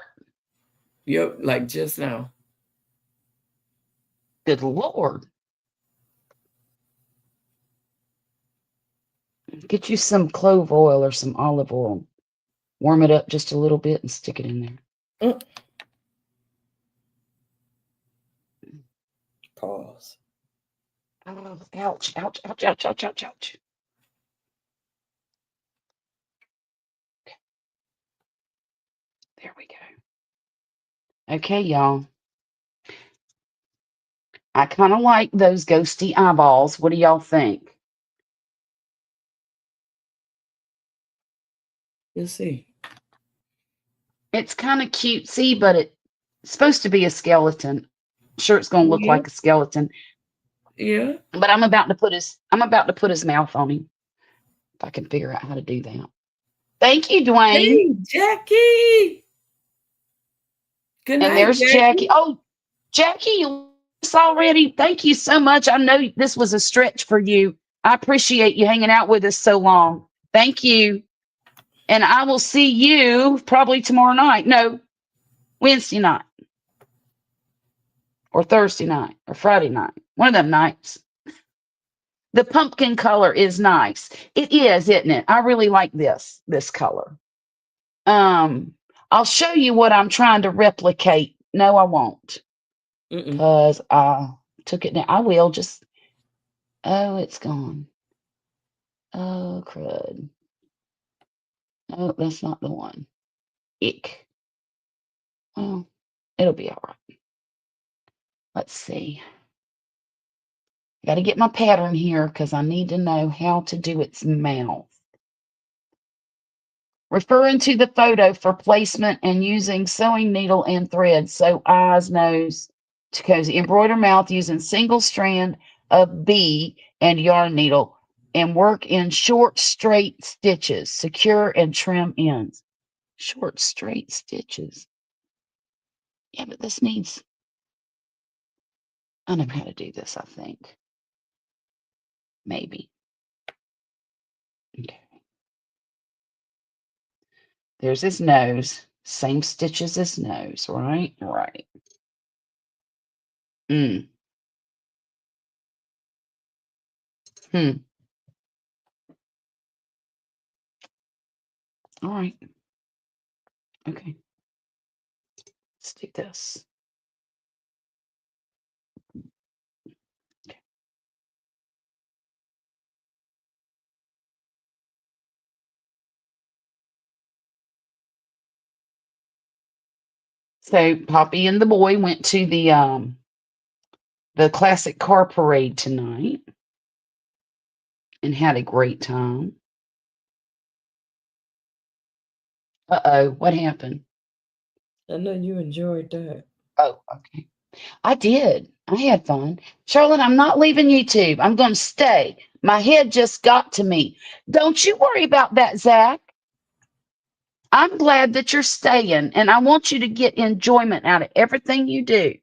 Yep, like just now. Good Lord. Get you some clove oil or some olive oil. Warm it up just a little bit and stick it in there. Mm. Pause. Oh, ouch, ouch, ouch, ouch, ouch, ouch, ouch. There we go. Okay, y'all. I kind of like those ghosty eyeballs. What do y'all think? Let's see. It's kind of cutesy, but it's supposed to be a skeleton. Sure, it's gonna look Yeah, like a skeleton. yeah. But I'm about to put his mouth on him. If I can figure out how to do that. Thank you, Dwayne. Hey, Jackie. Good And night, there's Jackie. Jackie. Oh, Jackie, you this already. Thank you so much. I know this was a stretch for you. I appreciate you hanging out with us so long. Thank you. And I will see you probably tomorrow night. No, Wednesday night or Thursday night or Friday night. One of them nights. The pumpkin color is nice. It is, isn't it? I really like this color. Um, I'll show you what I'm trying to replicate. No, I won't, Mm-mm. because I took it down. I will just. Oh, it's gone. Oh, crud. No, that's not the one. Ick. Well, it'll be all right. Let's see. Got to get my pattern here because I need to know how to do its mouth. Referring to the photo for placement and using sewing needle and thread. Sew eyes, nose to cozy. Embroider mouth using single strand of bee and yarn needle and work in short straight stitches. Secure and trim ends. Short straight stitches. Yeah, but this needs. I know how to do this, I think. Maybe. Okay. There's his nose. Same stitches as nose, right? Right. Mm. Hmm. All right. Okay. Let's do this. So Poppy and the boy went to the classic car parade tonight and had a great time. Uh-oh, what happened? I know you enjoyed that. Oh, okay. I did. I had fun. Charlotte, I'm not leaving YouTube. I'm going to stay. My head just got to me. Don't you worry about that, Zach. I'm glad that you're staying, and I want you to get enjoyment out of everything you do,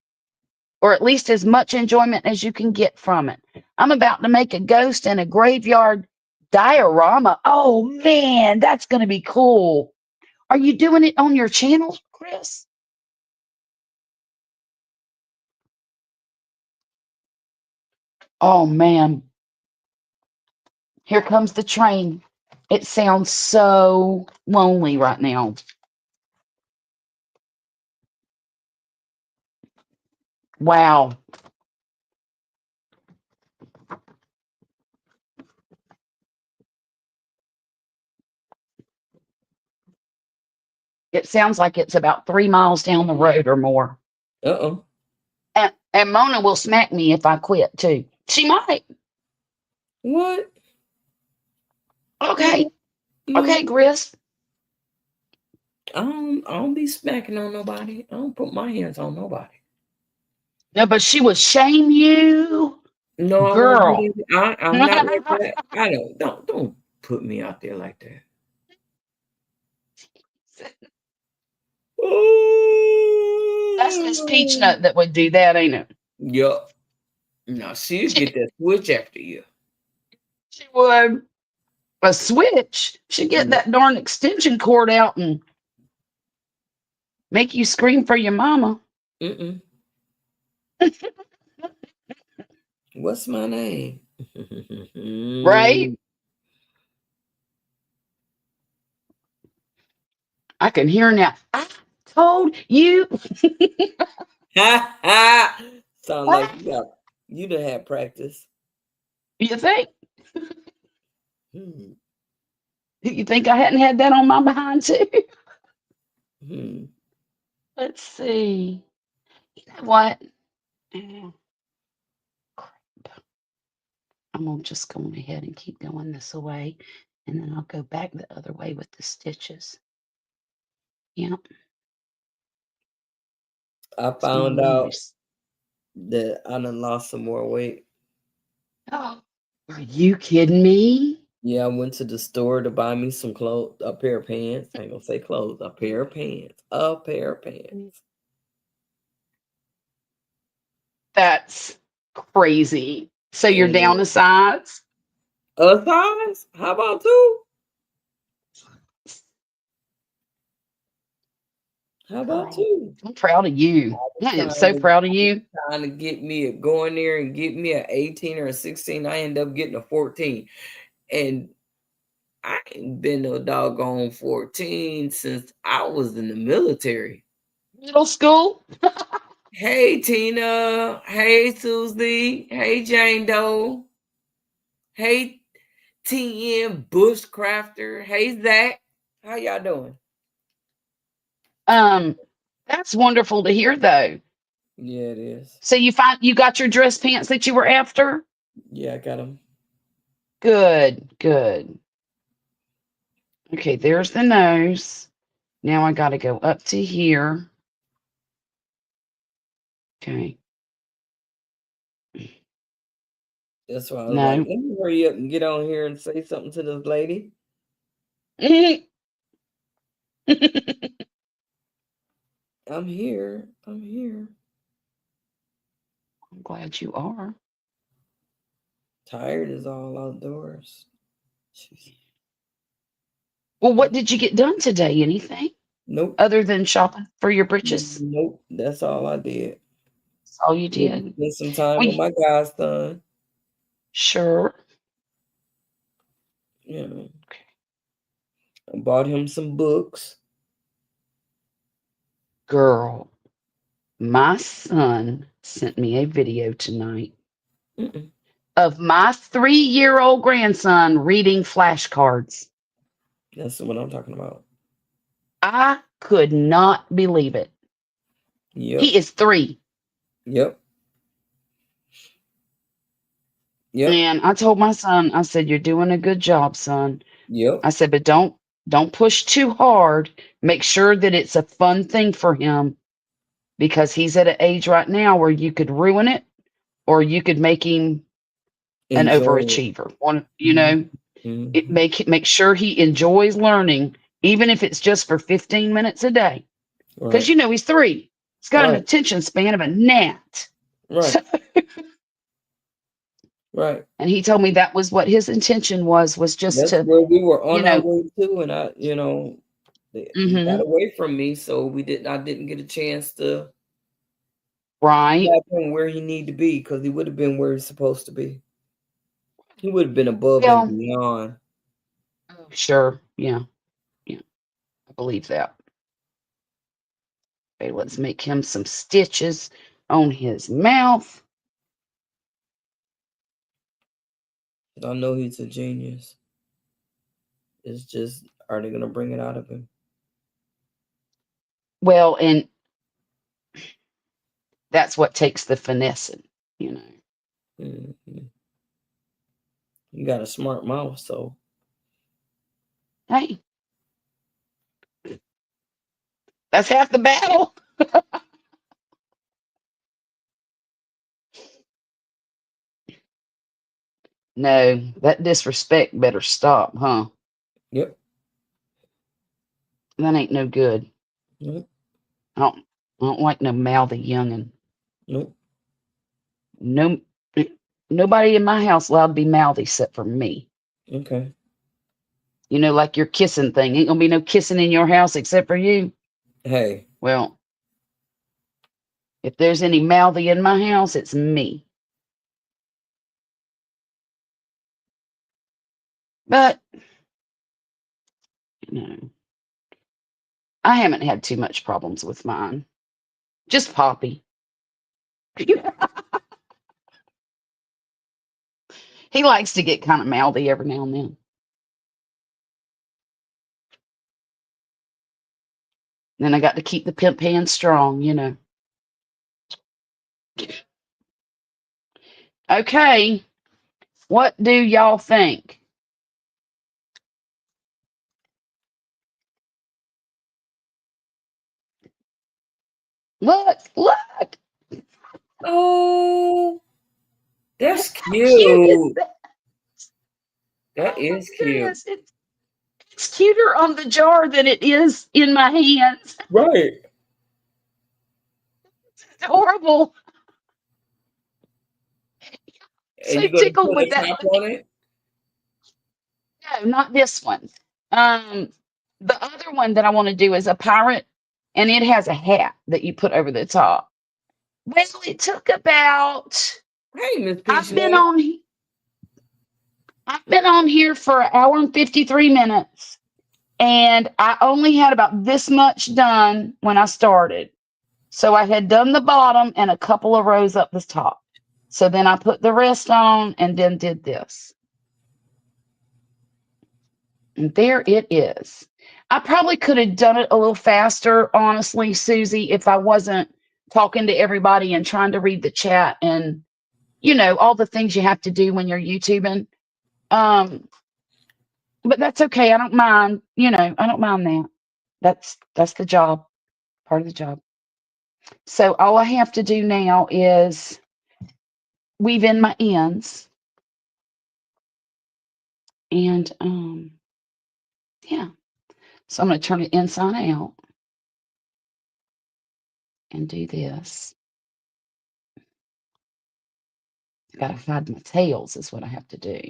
or at least as much enjoyment as you can get from it. I'm about to make a ghost in a graveyard diorama. Oh, man, that's going to be cool. Are you doing it on your channel, Chris? Oh, man. Here comes the train. It sounds so lonely right now. Wow. It sounds like it's about 3 miles down the road or more. Uh-oh. And Mona will smack me if I quit too. She might. What? Okay. No, Okay, Chris. I don't be smacking on nobody. I don't put my hands on nobody. No, but she would shame you. No, I won't do Girl. that. I'm not like that. I don't put me out there like that. That's Miss Peach Ooh. Nut that would do that, ain't it? Yup. Now she'll get that switch after you. She would. A switch. She'd get Yep. that darn extension cord out and make you scream for your mama. Mm-mm. What's my name? Right? I can hear now. I told you. Ha ha! Sound like you done had practice. You think? Hmm. You think I hadn't had that on my behind too? Hmm. Let's see. You know what? Oh, crap. I'm gonna just go on ahead and keep going this way, and then I'll go back the other way with the stitches. Yep. I It's my found out nose. that I done lost some more weight. Oh, are you kidding me? Yeah, I went to the store to buy me some clothes, a pair of pants. I ain't gonna say clothes, a pair of pants. A pair of pants. That's crazy. So you're down And to size? a size? How about two? How about Girl, two? I'm proud of you. I am so proud of you. Trying to get me a go in there and get me an 18 or a 16. I end up getting a 14. And I ain't been no doggone 14 since I was in the military. Middle school? Hey Tina. Hey Susie. Hey Jane Doe. Hey TM Bushcrafter. Hey Zach. How y'all doing? That's wonderful to hear though. Yeah, it is. So you got your dress pants that you were after? Yeah, I got them. Good, good. Okay, there's the nose. Now I got to go up to here. Okay. That's why I was like, No. let me hurry up and get on here and say something to this lady. I'm here. I'm here. I'm glad you are. Tired is all outdoors. Jeez. Well, what did you get done today? Anything Nope. other than shopping for your britches? Nope. That's all I did. That's all you did. Spent some time Well, with my godson. sure. You know, Okay. I bought him some books. Girl, my son sent me a video tonight Mm-mm. of my 3-year-old grandson reading flashcards. That's what I'm talking about. I could not believe it. Yep. He is 3. Yep. Yep. And I told my son, I said, "You're doing a good job, son." Yep. I said, "But don't push too hard. Make sure that it's a fun thing for him because he's at an age right now where you could ruin it or you could make him an Enjoy it. overachiever." One, Mm-hmm. make sure he enjoys learning, even if it's just for 15 minutes a day. Because Right. he's 3. He's got an Right. attention span of a gnat. Right. Right. And he told me that was what his intention was just That's to, where we were you on our know, way to, and he got hmm away from me, so I didn't get a chance to right. have him where he needed to be because he would have been where he's supposed to be. He would have been above and Well, beyond. sure. Yeah. Yeah. I believe that. Okay, let's make him some stitches on his mouth. I know he's a genius. It's just, are they gonna bring it out of him? Well, and that's what takes the finessing, you know. Mhm. You got a smart mouth, so Hey, that's half the battle. No, that disrespect better stop, huh? yep. That ain't no good. Nope. I don't like no mouthy youngin'. Nope. No, nobody in my house allowed to be mouthy except for me. Okay. Like your kissing thing. Ain't gonna be no kissing in your house except for you. Hey. Well, if there's any mouthy in my house, it's me. But, you know, I haven't had too much problems with mine. Just Poppy. He likes to get kind of mouthy every now and then. Then I got to keep the pimp hand strong. Okay, what do y'all think? Look. Oh, that's How cute is cute. that? That Oh my is cute. goodness. It's cuter on the jar than it is in my hands. Right. It's horrible. And So you're gonna tickled put with a that top thing. on it? No, not this one. Um, the other one that I want to do is a pirate, and it has a hat that you put over the top. Well, it took about. Hey, Miss I've Peach been Nut. on. I've been on here for an hour and 53 minutes, and I only had about this much done when I started. So I had done the bottom and a couple of rows up the top. So then I put the rest on and then did this. And there it is. I probably could have done it a little faster, honestly, Susie, if I wasn't talking to everybody and trying to read the chat and, all the things you have to do when you're YouTubing. Um, but that's okay. I don't mind, I don't mind that. That's the job, part of the job. So all I have to do now is weave in my ends and yeah. So I'm going to turn it inside out and do this. Got to hide my tails is what I have to do.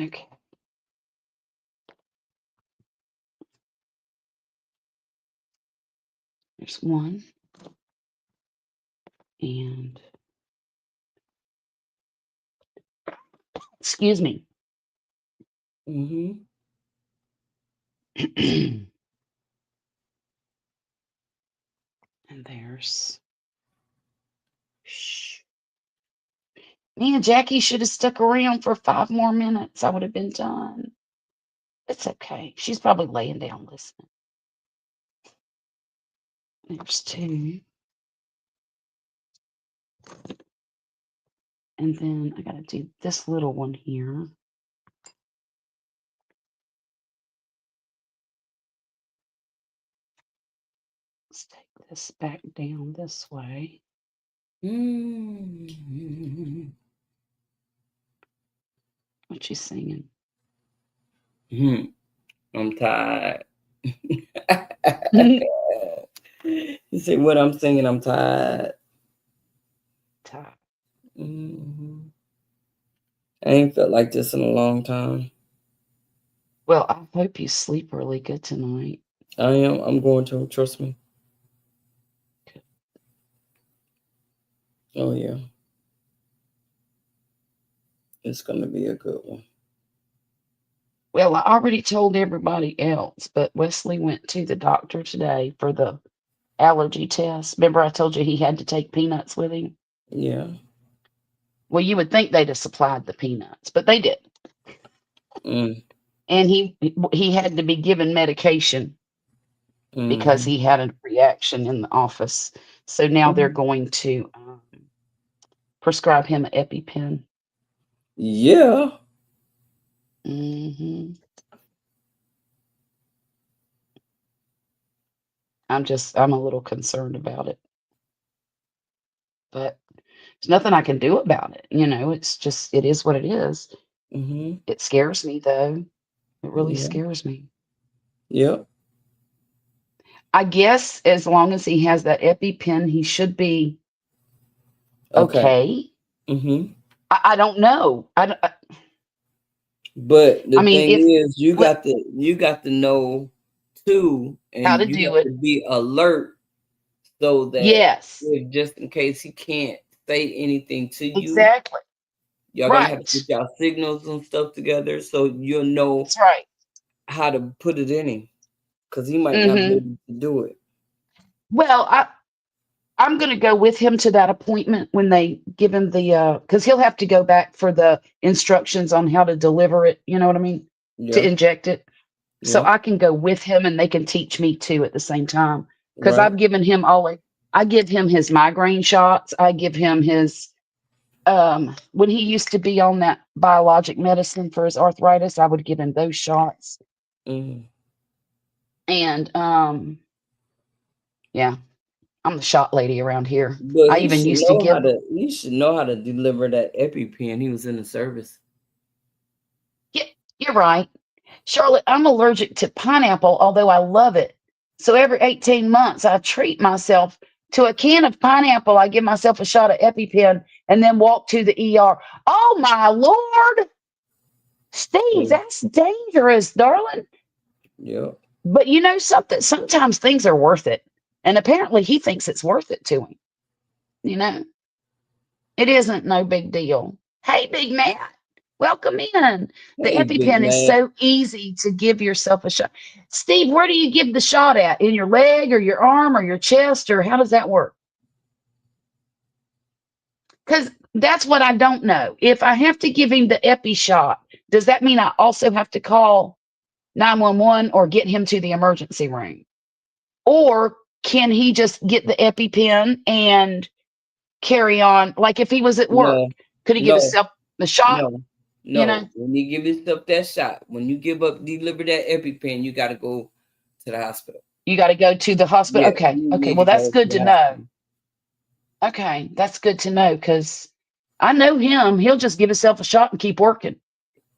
Okay. There's one. And excuse me. Mm-hmm. And there's. Shh. Me and Jackie should have stuck around for 5 more minutes. I would have been done. It's okay. She's probably laying down listening. There's two. And then I got to do this little one here. Let's take this back down this way. Mm-hmm. What you singing? I'm tired. You say what I'm singing? I'm tired. Tired. Mm-hmm. I ain't felt like this in a long time. Well, I hope you sleep really good tonight. I am. I'm going to. Trust me. Oh yeah. It's gonna be a good one. Well, I already told everybody else, but Wesley went to the doctor today for the allergy test. Remember, I told you he had to take peanuts with him? Yeah. Well, you would think they'd have supplied the peanuts, but they did. Mm. And he had to be given medication because Mm-hmm. he had a reaction in the office. So now they're Mm. going to prescribe him an EpiPen. Yeah. Hmm. I'm a little concerned about it, but there's nothing I can do about it. It's just, it is what it is. Mm-hmm. It scares me though. It really Yeah. scares me. Yep. I guess as long as he has that EpiPen, he should be Okay. okay. Mm-hmm. I don't know. But I the mean, thing if is, you what got to know too, how to and you do got it. to be alert so that Yes, if just in case he can't say anything to you, exactly. y'all gonna have to Right. put y'all signals and stuff together so you'll know That's right. how to put it in him, because he might not be Hmm. able to do it. Well, I'm going to go with him to that appointment when they give him the because he'll have to go back for the instructions on how to deliver it. You know what I mean? To Yeah. inject it. So Yeah. I can go with him and they can teach me too at the same time. Because Right. I've given him I give him his migraine shots. I give him his when he used to be on that biologic medicine for his arthritis, I would give him those shots. Mm. And yeah, I'm the shot lady around here. But I even used to give he should know how to deliver that EpiPen. He was in the service. Yeah, you're right. Charlotte, I'm allergic to pineapple, although I love it. So every 18 months, I treat myself to a can of pineapple. I give myself a shot of EpiPen and then walk to the ER. Oh, my Lord. Steve, Mm. that's dangerous, darling. Yeah. But you know something? Sometimes things are worth it. And apparently he thinks it's worth it to him. You know, it isn't no big deal. Hey, Big Matt, welcome in. The Hey, big EpiPen is man. so easy to give yourself a shot. Steve, where do you give the shot at? In your leg or your arm or your chest, or how does that work? Because that's what I don't know. If I have to give him the Epi shot, does that mean I also have to call 911 or get him to the emergency room? Or can he just get the EpiPen and carry on? Like if he was at work, No, could he give no, himself the shot? no, You know, no. When you give yourself that shot, when you deliver that EpiPen, you got to go to the hospital. you got to go to the hospital. Yeah, Okay. you Okay. need Well, to that's go to good the to know. hospital. Okay. That's good to know because I know him. He'll just give himself a shot and keep working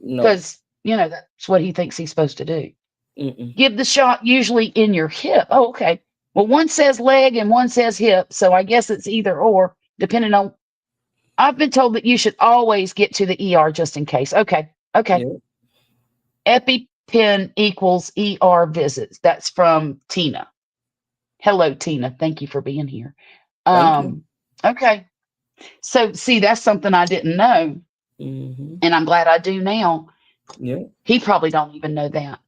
No. because, that's what he thinks he's supposed to do. Mm-mm. Give the shot usually in your hip. Oh, okay. Well, one says leg and one says hip. So I guess it's either or, depending on. I've been told that you should always get to the ER just in case. Okay. Okay. Yeah. EpiPen equals ER visits. That's from Tina. Hello, Tina. Thank you for being here. Thank you. Okay. So see, that's something I didn't know, Mm-hmm. and I'm glad I do now. Yeah. He probably don't even know that.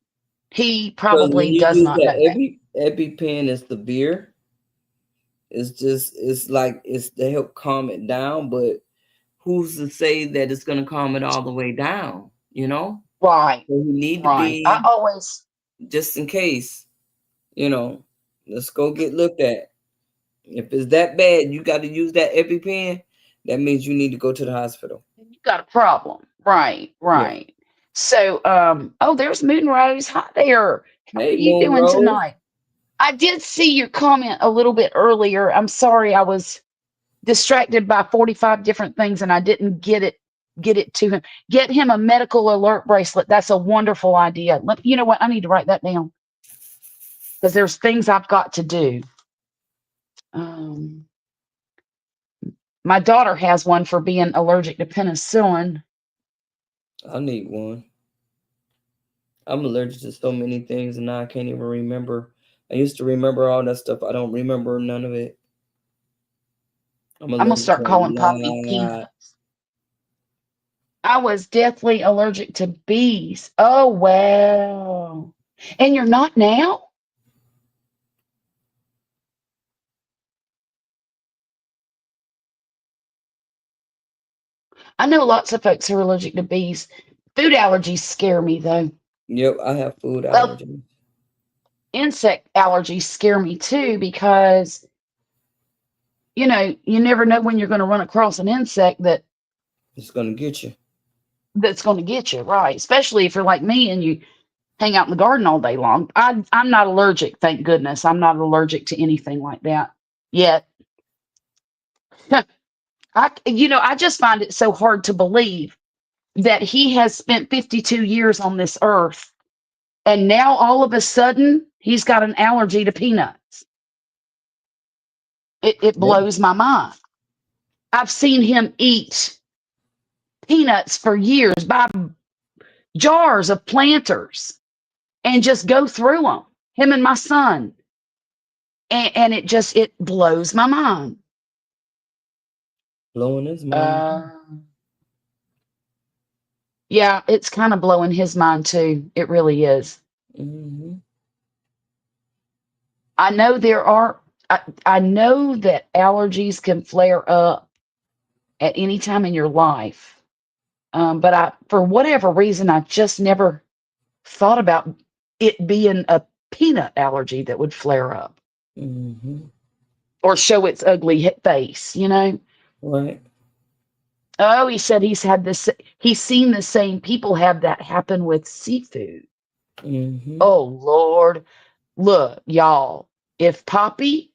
He Because when probably you does use not that know that. EpiPen, it's severe. It's like it's to help calm it down, but who's to say that it's gonna calm it all the way down? You know? Right. So you need to Right. I be, always, just in case, let's go get looked at. If it's that bad, you got to use that EpiPen, that means you need to go to the hospital. you got a problem. Right. Yeah. Right. So, oh, there's Moonrose. Hi there. How are Hey, you doing Monroe. tonight? I did see your comment a little bit earlier. I'm sorry, I was distracted by 45 different things and I didn't get it to him. Get him a medical alert bracelet. That's a wonderful idea. You know what? I need to write that down because there's things I've got to do. Um, my daughter has one for being allergic to penicillin. I need one. I'm allergic to so many things and now I can't even remember. I used to remember all that stuff. I don't remember none of it. I'm I'm gonna allergic to start a calling Poppy lot. peanuts. I was deathly allergic to bees. Oh wow. And you're not now? I know lots of folks who are allergic to bees. Food allergies scare me though. Yep, I have food Well, allergies. insect allergies scare me too because you never know when you're going to run across an insect It's gonna get you. that's going to get you, right? Especially if you're like me and you hang out in the garden all day long. I'm not allergic, thank goodness. I'm not allergic to anything like that yet. I just find it so hard to believe that he has spent 52 years on this earth and now all of a sudden he's got an allergy to peanuts. It Yeah. blows my mind. I've seen him eat peanuts for years, buy jars of planters and just go through them, him and my son. And it blows my mind. Blowing his mind. Uh, yeah, it's kind of blowing his mind too. It really is. Mm-hmm. I know I know that allergies can flare up at any time in your life. But for whatever reason, I just never thought about it being a peanut allergy that would flare up Mm-hmm. or show its ugly face. Right. Oh, he said he's seen the same people have that happen with seafood. Mm-hmm. Oh, Lord. Look, y'all, if Poppy,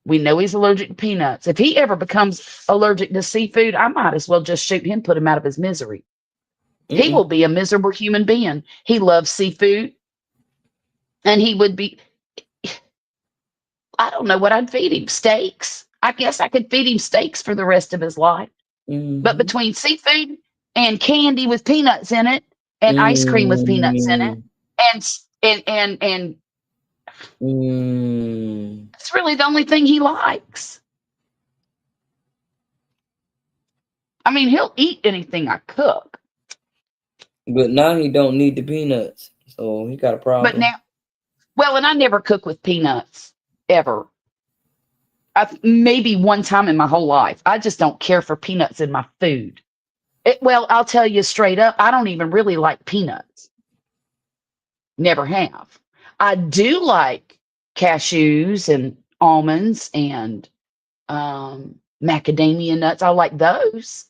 we know he's allergic to peanuts. If he ever becomes allergic to seafood, I might as well just shoot him, put him out of his misery. He Mm-mm. will be a miserable human being. He loves seafood and he would be, I don't know what I'd feed him. Steaks. I guess I could feed him steaks for the rest of his life. But Mm-hmm. between seafood and candy with peanuts in it and ice cream with peanuts in it Mm. and Mm. it's really the only thing he likes. I mean, he'll eat anything I cook, But now he don't need the peanuts, so he got a but problem. now, well, and I never cook with peanuts ever. Maybe one time in my whole life. I just don't care for peanuts in my food. Well, I'll tell you straight up, I don't even really like peanuts. Never have. I do like cashews and almonds and macadamia nuts. I like those,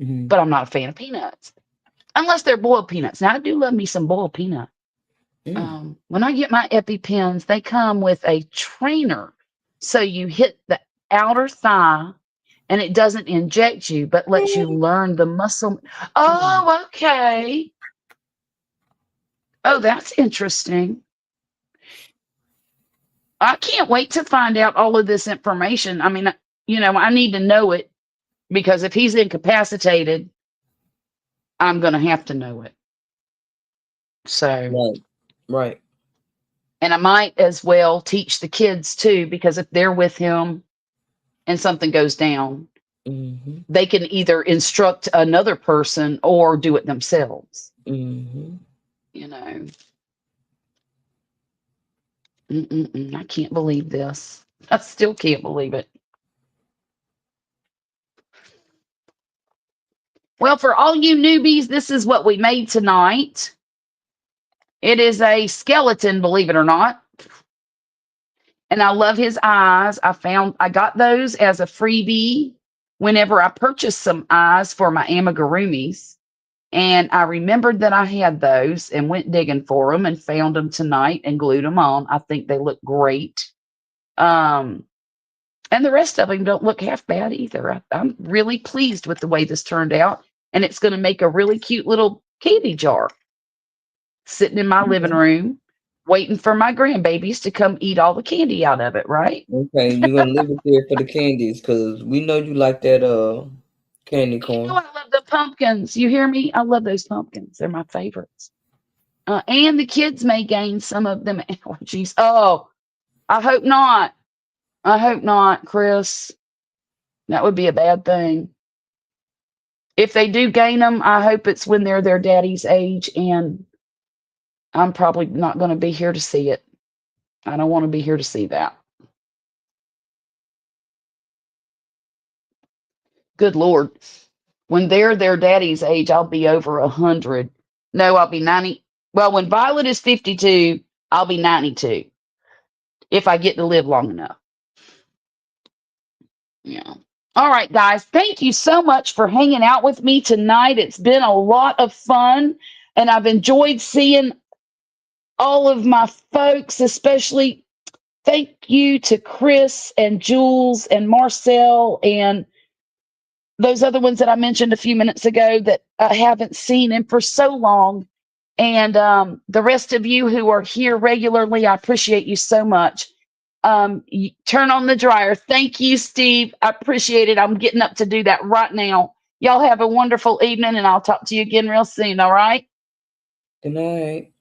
Mm-hmm. but I'm not a fan of peanuts unless they're boiled peanuts. Now, I do love me some boiled peanut. Mm. When I get my EpiPens, they come with a trainer. So you hit the outer thigh and it doesn't inject you, but lets you learn the muscle. Oh, okay. Oh, that's interesting. I can't wait to find out all of this information. I mean, I need to know it because if he's incapacitated, I'm going to have to know it. So, Right. Right. and I might as well teach the kids too, because if they're with him and something goes down, Mm-hmm. they can either instruct another person or do it themselves. Mm-hmm. You know, I can't believe this. I still can't believe it. Well, for all you newbies, this is what we made tonight. It is a skeleton, believe it or not. And I love his eyes. I got those as a freebie whenever I purchased some eyes for my amigurumis. And I remembered that I had those and went digging for them and found them tonight and glued them on. I think they look great. And the rest of them don't look half bad either. I'm really pleased with the way this turned out. And it's going to make a really cute little candy jar sitting in my living room, waiting for my grandbabies to come eat all the candy out of it, right? Okay, you're gonna leave it there for the candies because we know you like that candy You know corn. I love the pumpkins. You hear me? I love those pumpkins. They're my favorites. And the kids may gain some of them allergies. Oh, I hope not. I hope not, Chris. That would be a bad thing. If they do gain them, I hope it's when they're their daddy's age, and I'm probably not going to be here to see it. I don't want to be here to see that. Good Lord. When they're their daddy's age, I'll be over 100. No, I'll be 90. Well, when Violet is 52, I'll be 92 if I get to live long enough. Yeah. All right, guys. Thank you so much for hanging out with me tonight. It's been a lot of fun, and I've enjoyed seeing all of my folks, especially thank you to Chris and Jules and Marcel and those other ones that I mentioned a few minutes ago that I haven't seen in for so long. And the rest of you who are here regularly, I appreciate you so much. Turn on the dryer. Thank you, Steve. I appreciate it. I'm getting up to do that right now. Y'all have a wonderful evening, and I'll talk to you again real soon. All right. Good night.